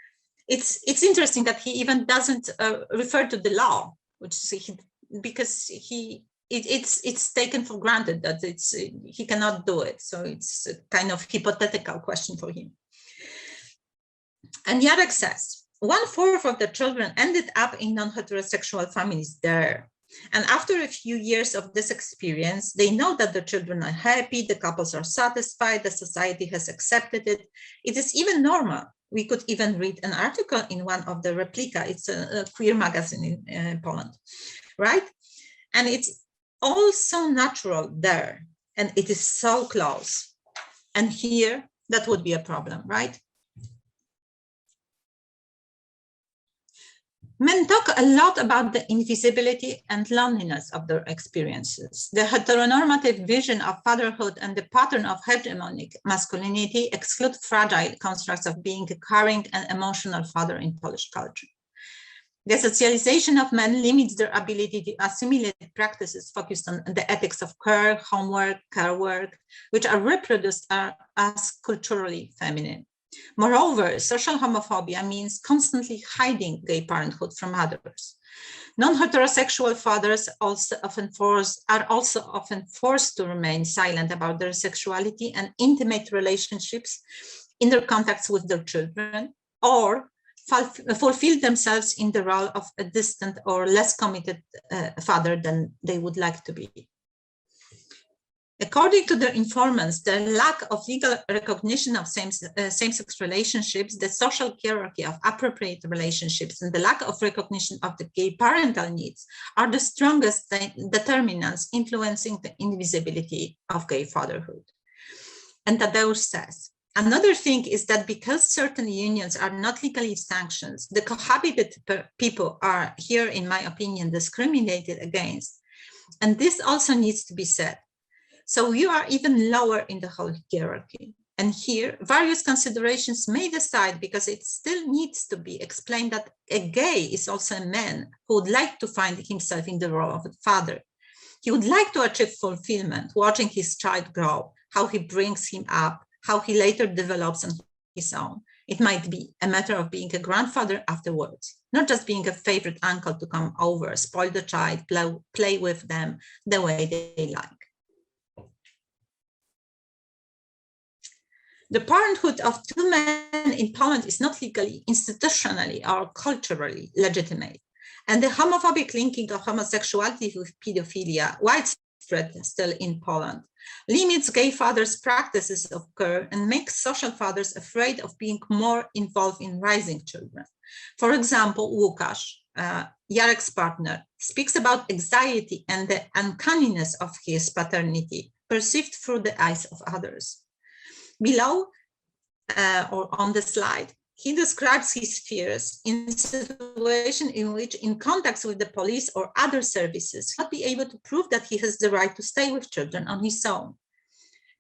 It's interesting that he even doesn't refer to the law, which is because it's taken for granted that he cannot do it. So it's a kind of hypothetical question for him. And Jarek says, 1/4 of the children ended up in non-heterosexual families there. And after a few years of this experience, they know that the children are happy, the couples are satisfied, the society has accepted it. It is even normal. We could even read an article in one of the Replika, it's a queer magazine in Poland, right? And it's all so natural there, and it is so close. And here, that would be a problem, right? Men talk a lot about the invisibility and loneliness of their experiences. The heteronormative vision of fatherhood and the pattern of hegemonic masculinity exclude fragile constructs of being a caring and emotional father in Polish culture. The socialization of men limits their ability to assimilate practices focused on the ethics of care, homework, care work, which are reproduced as culturally feminine. Moreover, social homophobia means constantly hiding gay parenthood from others. Non-heterosexual fathers are also often forced to remain silent about their sexuality and intimate relationships in their contacts with their children, or fulfill themselves in the role of a distant or less committed father than they would like to be. According to their informants, the lack of legal recognition of same-sex relationships, the social hierarchy of appropriate relationships, and the lack of recognition of the gay parental needs are the strongest determinants influencing the invisibility of gay fatherhood. And Tadeusz says, another thing is that because certain unions are not legally sanctioned, the cohabited people are here, in my opinion, discriminated against. And this also needs to be said. So you are even lower in the whole hierarchy. And here, various considerations may decide, because it still needs to be explained that a gay is also a man who would like to find himself in the role of a father. He would like to achieve fulfillment, watching his child grow, how he brings him up, how he later develops on his own. It might be a matter of being a grandfather afterwards, not just being a favorite uncle to come over, spoil the child, play with them the way they like. The parenthood of two men in Poland is not legally, institutionally, or culturally legitimate. And the homophobic linking of homosexuality with pedophilia, widespread still in Poland, limits gay fathers' practices of care and makes social fathers afraid of being more involved in raising children. For example, Łukasz, Jarek's partner, speaks about anxiety and the uncanniness of his paternity perceived through the eyes of others. Below, or on the slide, he describes his fears in a situation in which, in contacts with the police or other services, he will not be able to prove that he has the right to stay with children on his own.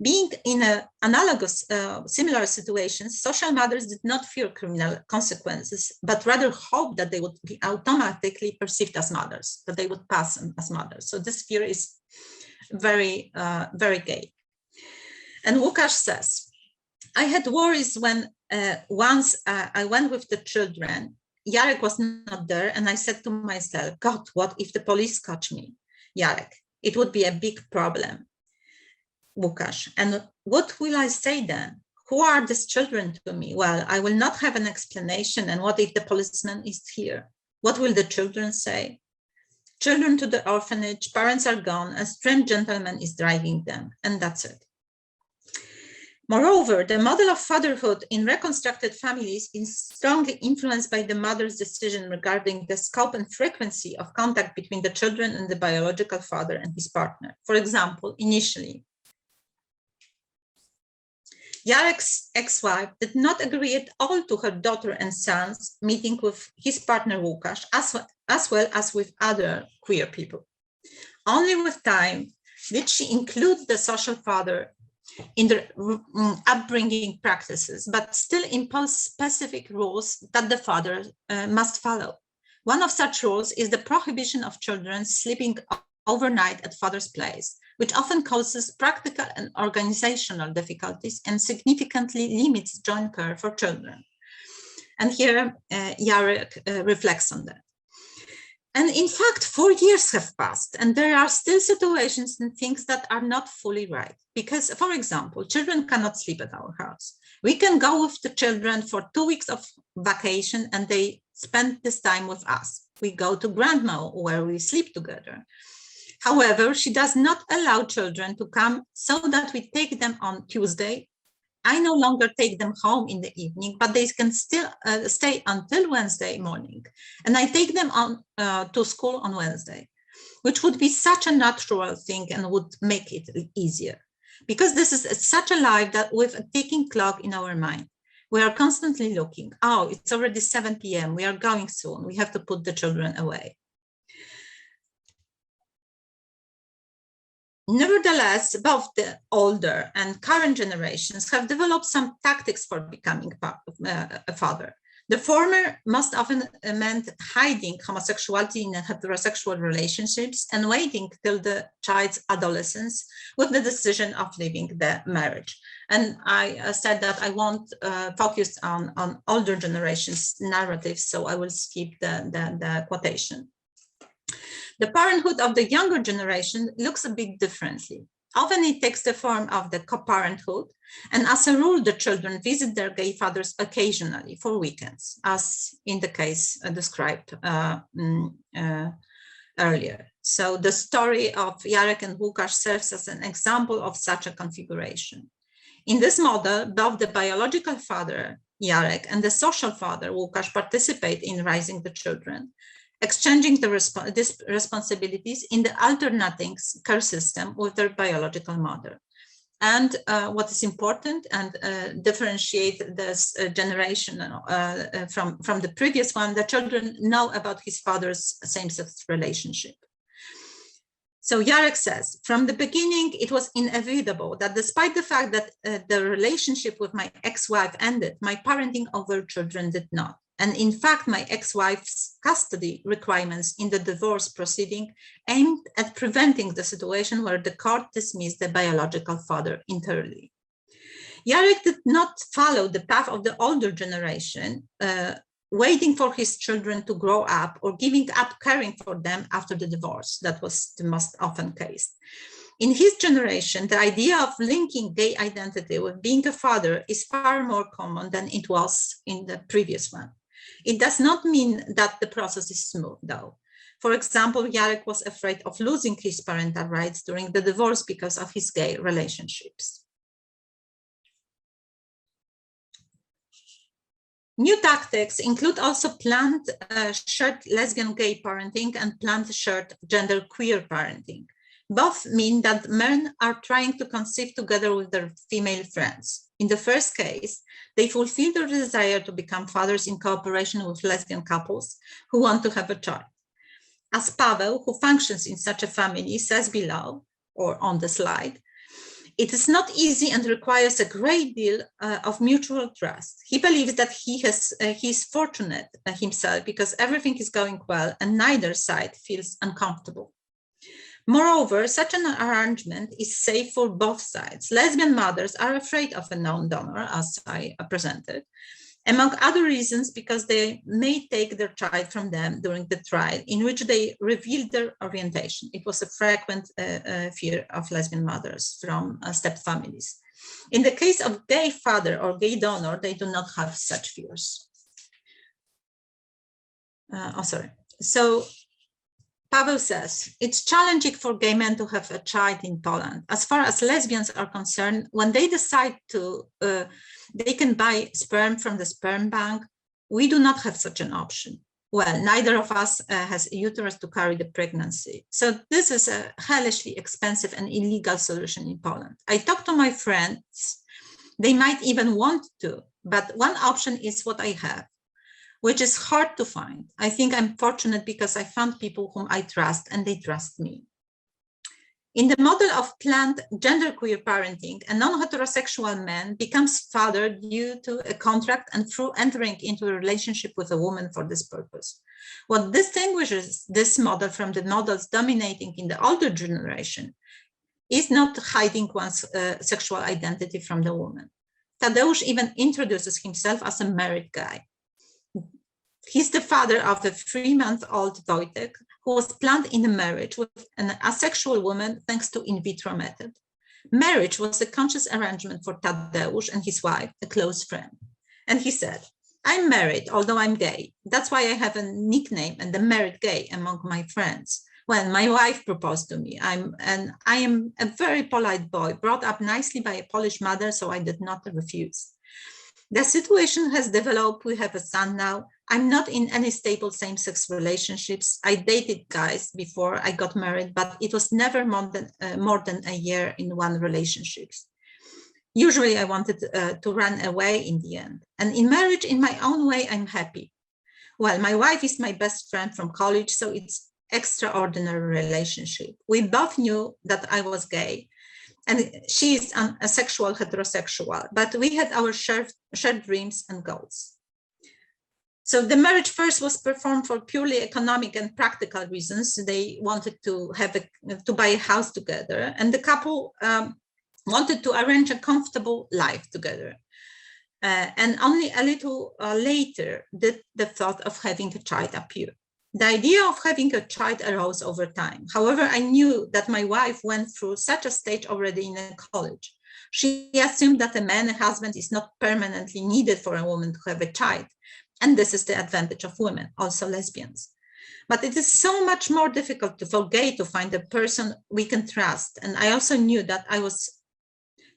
Being in analogous, similar situations, social mothers did not fear criminal consequences, but rather hoped that they would be automatically perceived as mothers, that they would pass as mothers. So this fear is very, very gay. And Łukasz says, I had worries when once I went with the children, Jarek was not there, and I said to myself, God, what if the police catch me? Jarek, it would be a big problem. Łukasz, and what will I say then? Who are these children to me? Well, I will not have an explanation, and what if the policeman is here? What will the children say? Children to the orphanage, parents are gone, a strange gentleman is driving them, and that's it. Moreover, the model of fatherhood in reconstructed families is strongly influenced by the mother's decision regarding the scope and frequency of contact between the children and the biological father and his partner. For example, initially, Jarek's ex-wife did not agree at all to her daughter and son's meeting with his partner Łukasz, as well as with other queer people. Only with time did she include the social father in the upbringing practices, but still impose specific rules that the father must follow. One of such rules is the prohibition of children sleeping overnight at father's place, which often causes practical and organizational difficulties and significantly limits joint care for children. And here Jarek reflects on that. And in fact, 4 years have passed, and there are still situations and things that are not fully right. Because, for example, children cannot sleep at our house. We can go with the children for 2 weeks of vacation, and they spend this time with us. We go to grandma, where we sleep together. However, she does not allow children to come so that we take them on Tuesday. I no longer take them home in the evening, but they can still stay until Wednesday morning. And I take them on to school on Wednesday, which would be such a natural thing and would make it easier. Because this is such a life that with a ticking clock in our mind, we are constantly looking, oh, it's already 7 p.m. We are going soon. We have to put the children away. Nevertheless, both the older and current generations have developed some tactics for becoming a father. The former most often meant hiding homosexuality in heterosexual relationships and waiting till the child's adolescence with the decision of leaving the marriage. And I said that I won't focus on older generations' narratives, so I will skip the quotation. The parenthood of the younger generation looks a bit differently. Often it takes the form of the co-parenthood, and as a rule, the children visit their gay fathers occasionally for weekends, as in the case described earlier. So the story of Jarek and Łukasz serves as an example of such a configuration. In this model, both the biological father, Jarek, and the social father, Łukasz, participate in raising the children, exchanging these responsibilities in the alternating care system with their biological mother. And what is important and differentiate this generation from the previous one, the children know about his father's same-sex relationship. So Jarek says, from the beginning, it was inevitable that despite the fact that the relationship with my ex-wife ended, my parenting over children did not. And in fact, my ex-wife's custody requirements in the divorce proceeding aimed at preventing the situation where the court dismissed the biological father entirely. Jarek did not follow the path of the older generation, waiting for his children to grow up or giving up caring for them after the divorce. That was the most often case. In his generation, the idea of linking gay identity with being a father is far more common than it was in the previous one. It does not mean that the process is smooth, though. For example, Jarek was afraid of losing his parental rights during the divorce because of his gay relationships. New tactics include also planned shared lesbian gay parenting and planned shared gender queer parenting. Both mean that men are trying to conceive together with their female friends. In the first case, they fulfill their desire to become fathers in cooperation with lesbian couples who want to have a child. As Paweł, who functions in such a family, says below, or on the slide, it is not easy and requires a great deal of mutual trust. He believes that he is fortunate himself because everything is going well and neither side feels uncomfortable. Moreover, such an arrangement is safe for both sides. Lesbian mothers are afraid of a known donor, as I presented, among other reasons because they may take their child from them during the trial in which they reveal their orientation. It was a frequent fear of lesbian mothers from stepfamilies. In the case of gay father or gay donor, they do not have such fears. So Paweł says, it's challenging for gay men to have a child in Poland. As far as lesbians are concerned, when they decide to, they can buy sperm from the sperm bank, we do not have such an option. Well, neither of us has a uterus to carry the pregnancy. So this is a hellishly expensive and illegal solution in Poland. I talked to my friends, they might even want to, but one option is what I have, which is hard to find. I think I'm fortunate because I found people whom I trust and they trust me. In the model of planned genderqueer parenting, a non-heterosexual man becomes father due to a contract and through entering into a relationship with a woman for this purpose. What distinguishes this model from the models dominating in the older generation is not hiding one's sexual identity from the woman. Tadeusz even introduces himself as a married guy. He's the father of a 3-month-old Wojtek, who was planned in a marriage with an asexual woman thanks to in vitro method. Marriage was a conscious arrangement for Tadeusz and his wife, a close friend. And he said, I'm married, although I'm gay. That's why I have a nickname and the married gay among my friends. When my wife proposed to me, I am a very polite boy, brought up nicely by a Polish mother, so I did not refuse. The situation has developed. We have a son now. I'm not in any stable same-sex relationships. I dated guys before I got married, but it was never more than a year in one relationship. Usually I wanted to run away in the end. And in marriage, in my own way, I'm happy. Well, my wife is my best friend from college, so it's extraordinary relationship. We both knew that I was gay, and she is an asexual heterosexual, but we had our shared dreams and goals. So the marriage first was performed for purely economic and practical reasons. They wanted to buy a house together, and the couple wanted to arrange a comfortable life together. And only a little later did the thought of having a child appear. The idea of having a child arose over time. However, I knew that my wife went through such a stage already in college. She assumed that a man, a husband, is not permanently needed for a woman to have a child. And this is the advantage of women, also lesbians. But it is so much more difficult for gay to find a person we can trust. And I also knew that I was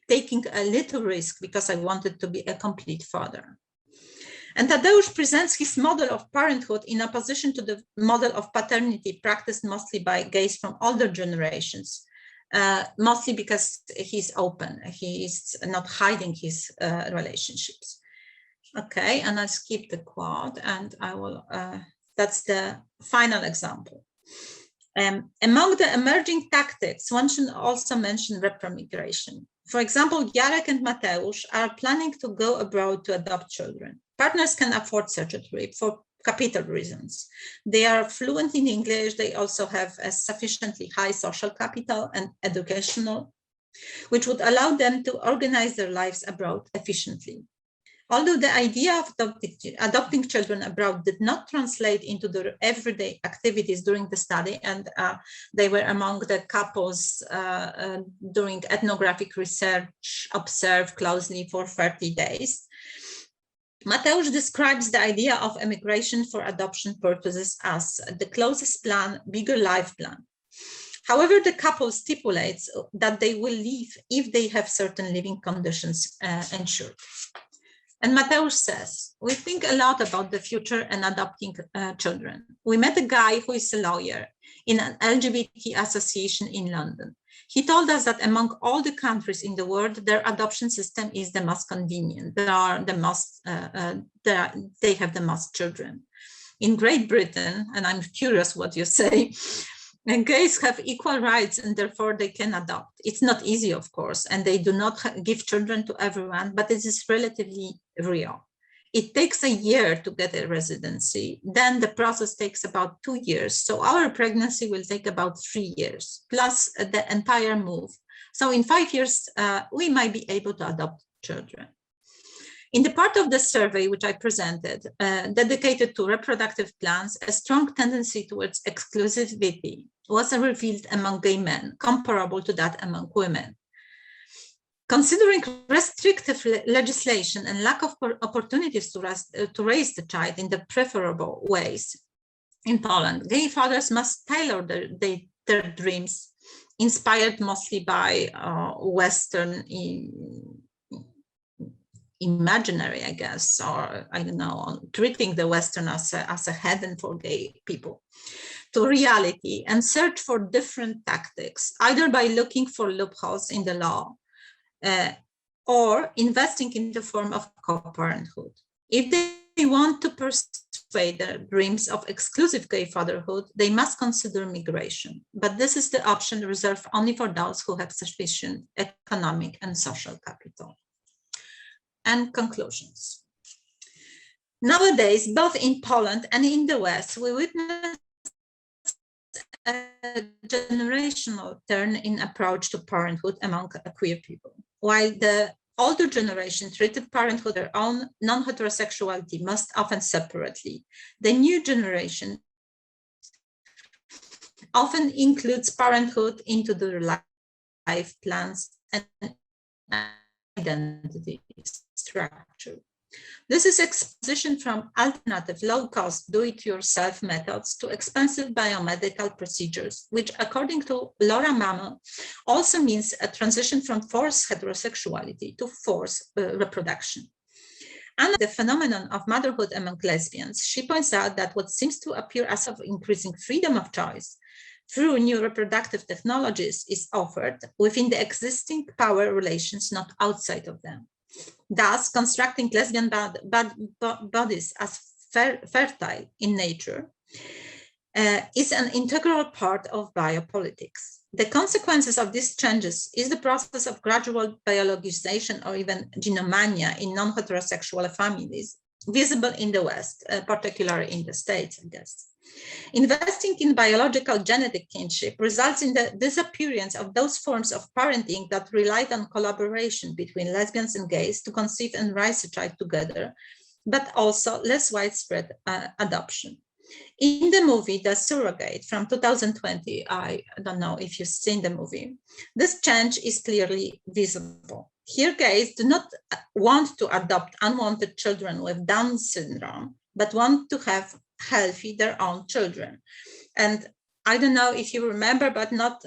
taking a little risk because I wanted to be a complete father. And Tadeusz presents his model of parenthood in opposition to the model of paternity practiced mostly by gays from older generations, mostly because he's open, he is not hiding his relationships. Okay, and I skip the quote and I will, that's the final example. Among the emerging tactics, one should also mention repromigration. For example, Jarek and Mateusz are planning to go abroad to adopt children. Partners can afford such a trip for capital reasons. They are fluent in English. They also have a sufficiently high social capital and educational, which would allow them to organize their lives abroad efficiently. Although the idea of adopting children abroad did not translate into their everyday activities during the study, and they were among the couples during ethnographic research observed closely for 30 days, Mateusz describes the idea of emigration for adoption purposes as the closest plan, bigger life plan. However, the couple stipulates that they will leave if they have certain living conditions ensured. And Mateusz says, we think a lot about the future and adopting children. We met a guy who is a lawyer in an LGBT association in London. He told us that among all the countries in the world, their adoption system is the most convenient. They have the most children. In Great Britain, and I'm curious what you say, and gays have equal rights and therefore they can adopt. It's not easy, of course, and they do not give children to everyone, but it is relatively real. It takes a year to get a residency. Then the process takes about 2 years. So our pregnancy will take about 3 years, plus the entire move. So in 5 years, we might be able to adopt children. In the part of the survey which I presented, dedicated to reproductive plans, a strong tendency towards exclusivity was revealed among gay men, comparable to that among women. Considering restrictive legislation and lack of opportunities to raise the child in the preferable ways in Poland, gay fathers must tailor their dreams, inspired mostly by Western imaginary, I guess, or I don't know, treating the Western as a heaven for gay people, to reality and search for different tactics, either by looking for loopholes in the law or investing in the form of co-parenthood. If they want to persuade their dreams of exclusive gay fatherhood, they must consider migration. But this is the option reserved only for those who have sufficient economic and social capital. And conclusions. Nowadays, both in Poland and in the West, we witness a generational turn in approach to parenthood among queer people. While the older generation treated parenthood their own non-heterosexuality most often separately, the new generation often includes parenthood into their life plans and identity structure. This is exposition from alternative low-cost do-it-yourself methods to expensive biomedical procedures, which according to Laura Mamel also means a transition from forced heterosexuality to forced reproduction. And the phenomenon of motherhood among lesbians, she points out that what seems to appear as of increasing freedom of choice through new reproductive technologies is offered within the existing power relations, not outside of them. Thus, constructing lesbian bodies as fertile in nature is an integral part of biopolitics. The consequences of these changes is the process of gradual biologization or even genomania in non-heterosexual families, visible in the West, particularly in the States, I guess. Investing in biological genetic kinship results in the disappearance of those forms of parenting that relied on collaboration between lesbians and gays to conceive and raise a child together, but also less widespread adoption. In the movie, The Surrogate from 2020, I don't know if you've seen the movie, this change is clearly visible. Here, gays do not want to adopt unwanted children with Down syndrome, but want to have healthy their own children. And I don't know if you remember, but not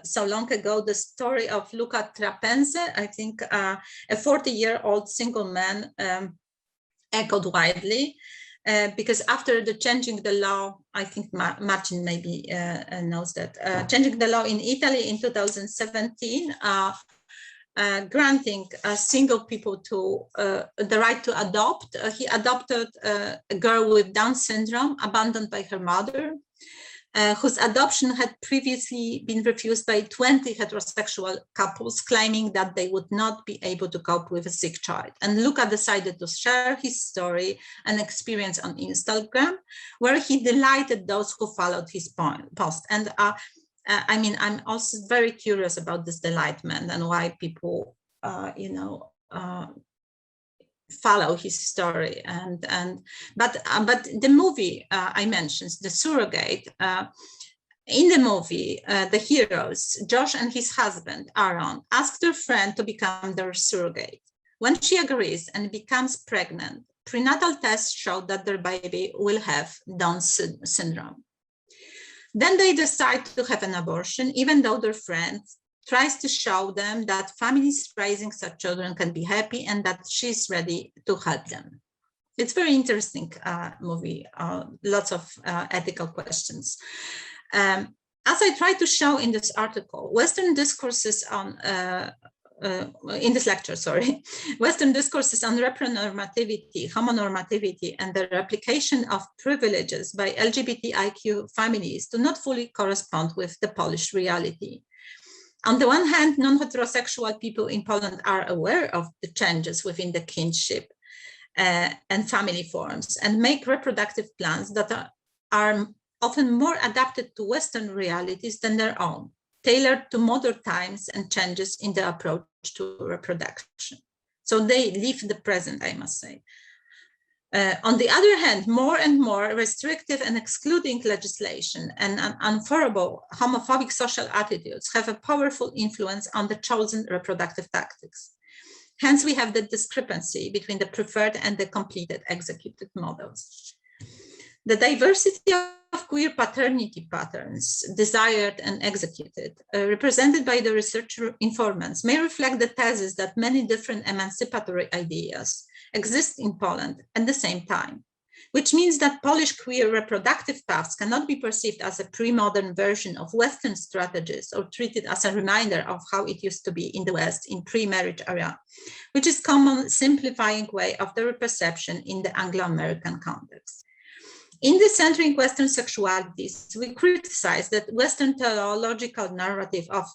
so long ago, the story of Luca Trapense, I think a 40-year-old single man echoed widely because after the changing the law, I think Martin maybe knows that, changing the law in Italy in 2017, granting single people to the right to adopt. He adopted a girl with Down syndrome, abandoned by her mother. whose adoption had previously been refused by 20 heterosexual couples, claiming that they would not be able to cope with a sick child. And Luca decided to share his story and experience on Instagram, where he delighted those who followed his post. And I mean, I'm also very curious about this delightment and why people, follow his story. But the movie I mentioned, The Surrogate, in the movie, the heroes, Josh and his husband, Aaron, ask their friend to become their surrogate. When she agrees and becomes pregnant, prenatal tests show that their baby will have Down syndrome. Then they decide to have an abortion, even though their friend tries to show them that families raising such children can be happy and that she's ready to help them. It's very interesting movie, lots of ethical questions. As I try to show in this article, Western discourses on, in this lecture, sorry, Western discourses on repronormativity, homonormativity, and the replication of privileges by LGBTIQ families do not fully correspond with the Polish reality. On the one hand, non-heterosexual people in Poland are aware of the changes within the kinship and family forms and make reproductive plans that are often more adapted to Western realities than their own, tailored to modern times and changes in the approach to reproduction. So they live the present, I must say. On the other hand, more and more restrictive and excluding legislation and unfavorable homophobic social attitudes have a powerful influence on the chosen reproductive tactics. Hence, we have the discrepancy between the preferred and the completed executed models. The diversity of queer paternity patterns, desired and executed, represented by the research informants, may reflect the thesis that many different emancipatory ideas exist in Poland at the same time, which means that Polish queer reproductive paths cannot be perceived as a pre-modern version of Western strategies or treated as a reminder of how it used to be in the West in pre-marriage era, which is common simplifying way of the perception in the Anglo-American context. In the Centering Western Sexualities, we criticize that Western theological narrative of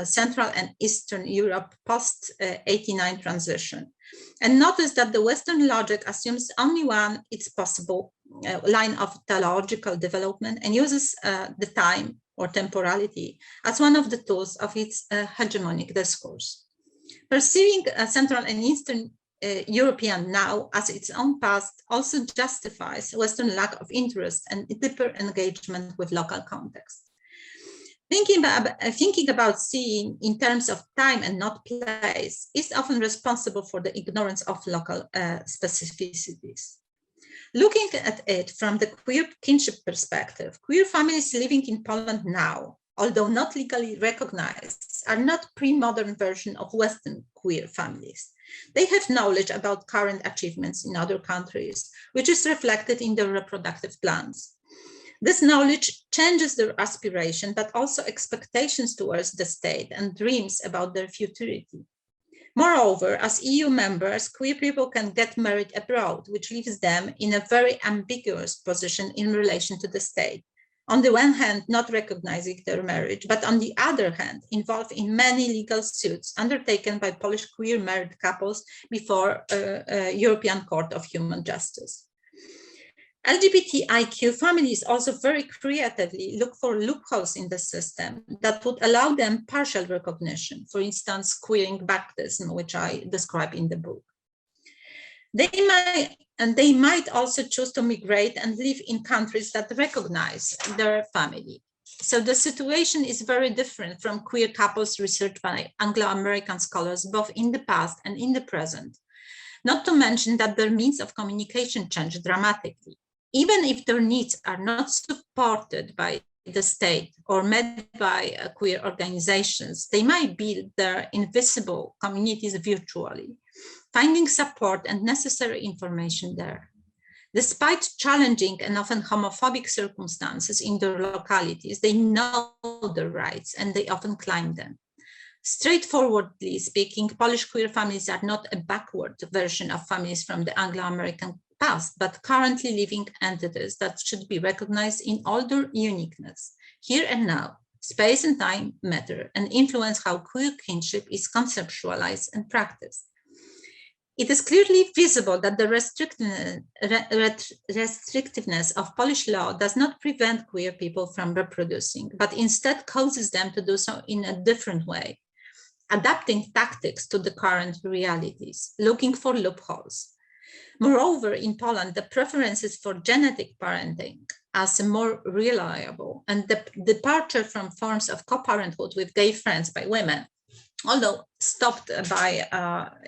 Central and Eastern Europe post-89 transition, and notice that the Western logic assumes only one, its possible line of theological development and uses the time or temporality as one of the tools of its hegemonic discourse. Perceiving Central and Eastern European now as its own past also justifies Western lack of interest and deeper engagement with local context. Thinking about seeing in terms of time and not place is often responsible for the ignorance of local specificities. Looking at it from the queer kinship perspective, queer families living in Poland now, although not legally recognized, are not pre-modern version of Western queer families. They have knowledge about current achievements in other countries, which is reflected in their reproductive plans. This knowledge changes their aspiration, but also expectations towards the state and dreams about their futurity. Moreover, as EU members, queer people can get married abroad, which leaves them in a very ambiguous position in relation to the state. On the one hand, not recognizing their marriage, but on the other hand, involved in many legal suits undertaken by Polish queer married couples before European Court of Human Justice. LGBTIQ families also very creatively look for loopholes in the system that would allow them partial recognition, for instance, queering baptism, which I describe in the book. They might also choose to migrate and live in countries that recognize their family. So the situation is very different from queer couples researched by Anglo-American scholars, both in the past and in the present. Not to mention that their means of communication change dramatically. Even if their needs are not supported by the state or met by queer organizations, they might build their invisible communities virtually, finding support and necessary information there. Despite challenging and often homophobic circumstances in their localities, they know their rights and they often claim them. Straightforwardly speaking, Polish queer families are not a backward version of families from the Anglo-American past, but currently living entities that should be recognized in all their uniqueness, here and now. Space and time matter and influence how queer kinship is conceptualized and practiced. It is clearly visible that the restrictiveness of Polish law does not prevent queer people from reproducing, but instead causes them to do so in a different way, adapting tactics to the current realities, looking for loopholes. Moreover, in Poland, the preferences for genetic parenting as a more reliable and the departure from forms of co-parenthood with gay friends by women, although stopped by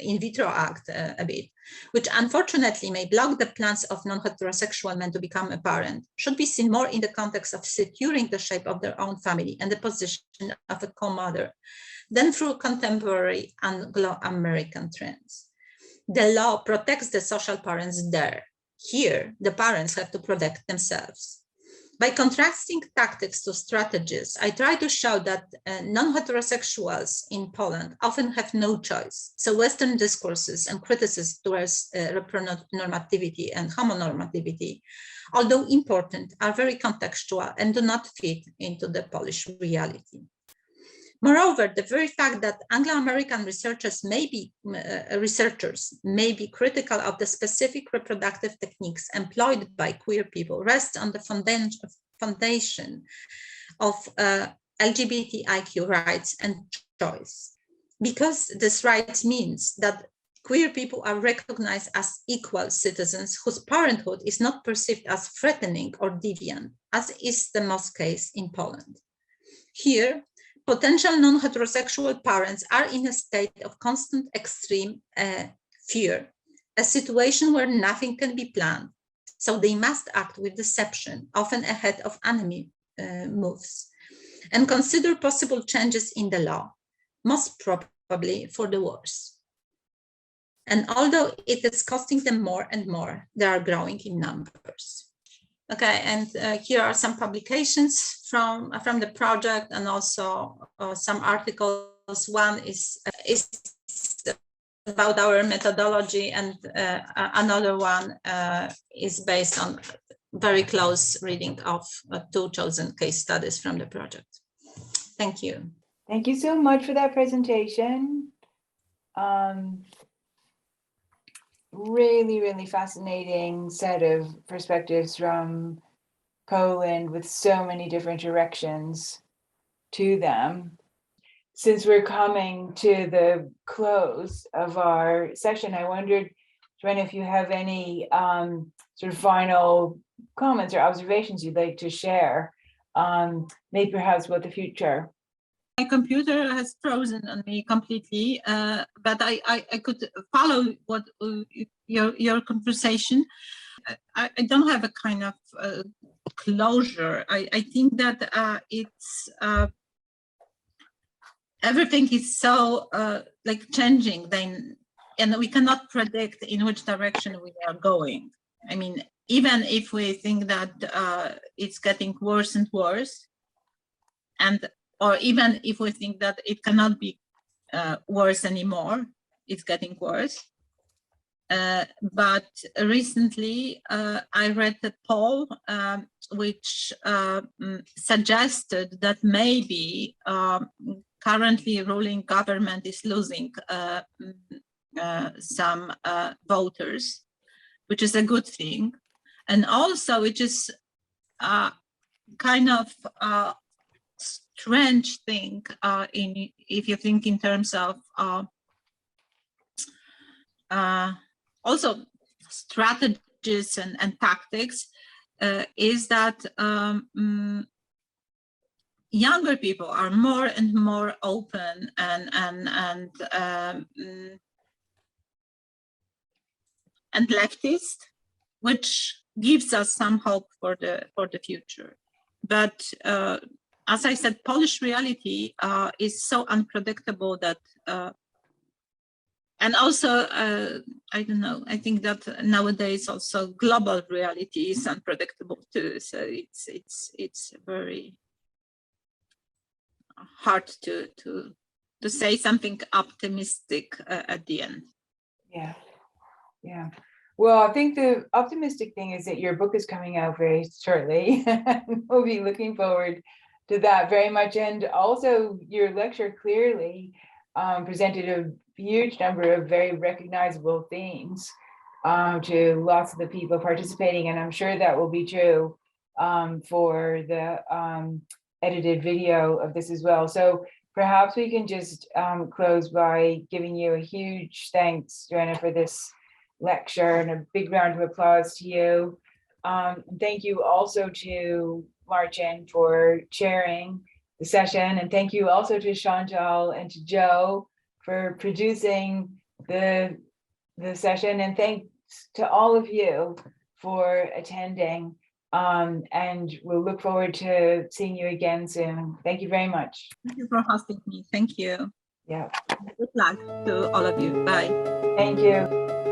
In Vitro Act a bit, which unfortunately may block the plans of non-heterosexual men to become a parent, should be seen more in the context of securing the shape of their own family and the position of a co-mother than through contemporary Anglo-American trends. The law protects the social parents there. Here, the parents have to protect themselves. By contrasting tactics to strategies, I try to show that non-heterosexuals in Poland often have no choice. So Western discourses and criticism towards repronormativity and homonormativity, although important, are very contextual and do not fit into the Polish reality. Moreover, the very fact that Anglo-American researchers may be critical of the specific reproductive techniques employed by queer people rests on the foundation of LGBTIQ rights and choice. Because this right means that queer people are recognized as equal citizens whose parenthood is not perceived as threatening or deviant, as is the most case in Poland. Here, potential non-heterosexual parents are in a state of constant extreme fear, a situation where nothing can be planned. So they must act with deception, often ahead of enemy moves, and consider possible changes in the law, most probably for the worse. And although it is costing them more and more, they are growing in numbers. Okay, and here are some publications from the project and also some articles. One is about our methodology, and another one is based on very close reading of 2 chosen case studies from the project. Thank you. Thank you so much for that presentation. Really fascinating set of perspectives from Poland with so many different directions to them. Since we're coming to the close of our session, I wondered, Joanna, if you have any sort of final comments or observations you'd like to share, maybe perhaps about the future. My computer has frozen on me completely, but I could follow what your conversation. I don't have a kind of closure. I think that it's everything is so like changing then, and we cannot predict in which direction we are going. I mean, even if we think that it's getting worse and worse, or even if we think that it cannot be worse anymore, it's getting worse. But recently I read a poll which suggested that maybe currently ruling government is losing some voters, which is a good thing. And also, which is kind of strange thing if you think in terms of also strategies and tactics, is that younger people are more and more open and leftist, which gives us some hope for the future. But as I said, Polish reality is so unpredictable that, and also, I don't know, I think that nowadays also global reality is unpredictable too. So it's very hard to say something optimistic at the end. Yeah. Well, I think the optimistic thing is that your book is coming out very shortly. We'll be looking forward to that very much. And also your lecture clearly presented a huge number of very recognizable themes to lots of the people participating. And I'm sure that will be true for the edited video of this as well. So perhaps we can just close by giving you a huge thanks, Joanna, for this lecture, and a big round of applause to you. Thank you also to Martin for chairing the session, and thank you also to Chantal and to Joe for producing the session, and thanks to all of you for attending. And we'll look forward to seeing you again soon. Thank you very much. Thank you for hosting me. Thank you. Yeah. Good luck to all of you. Bye. Thank you.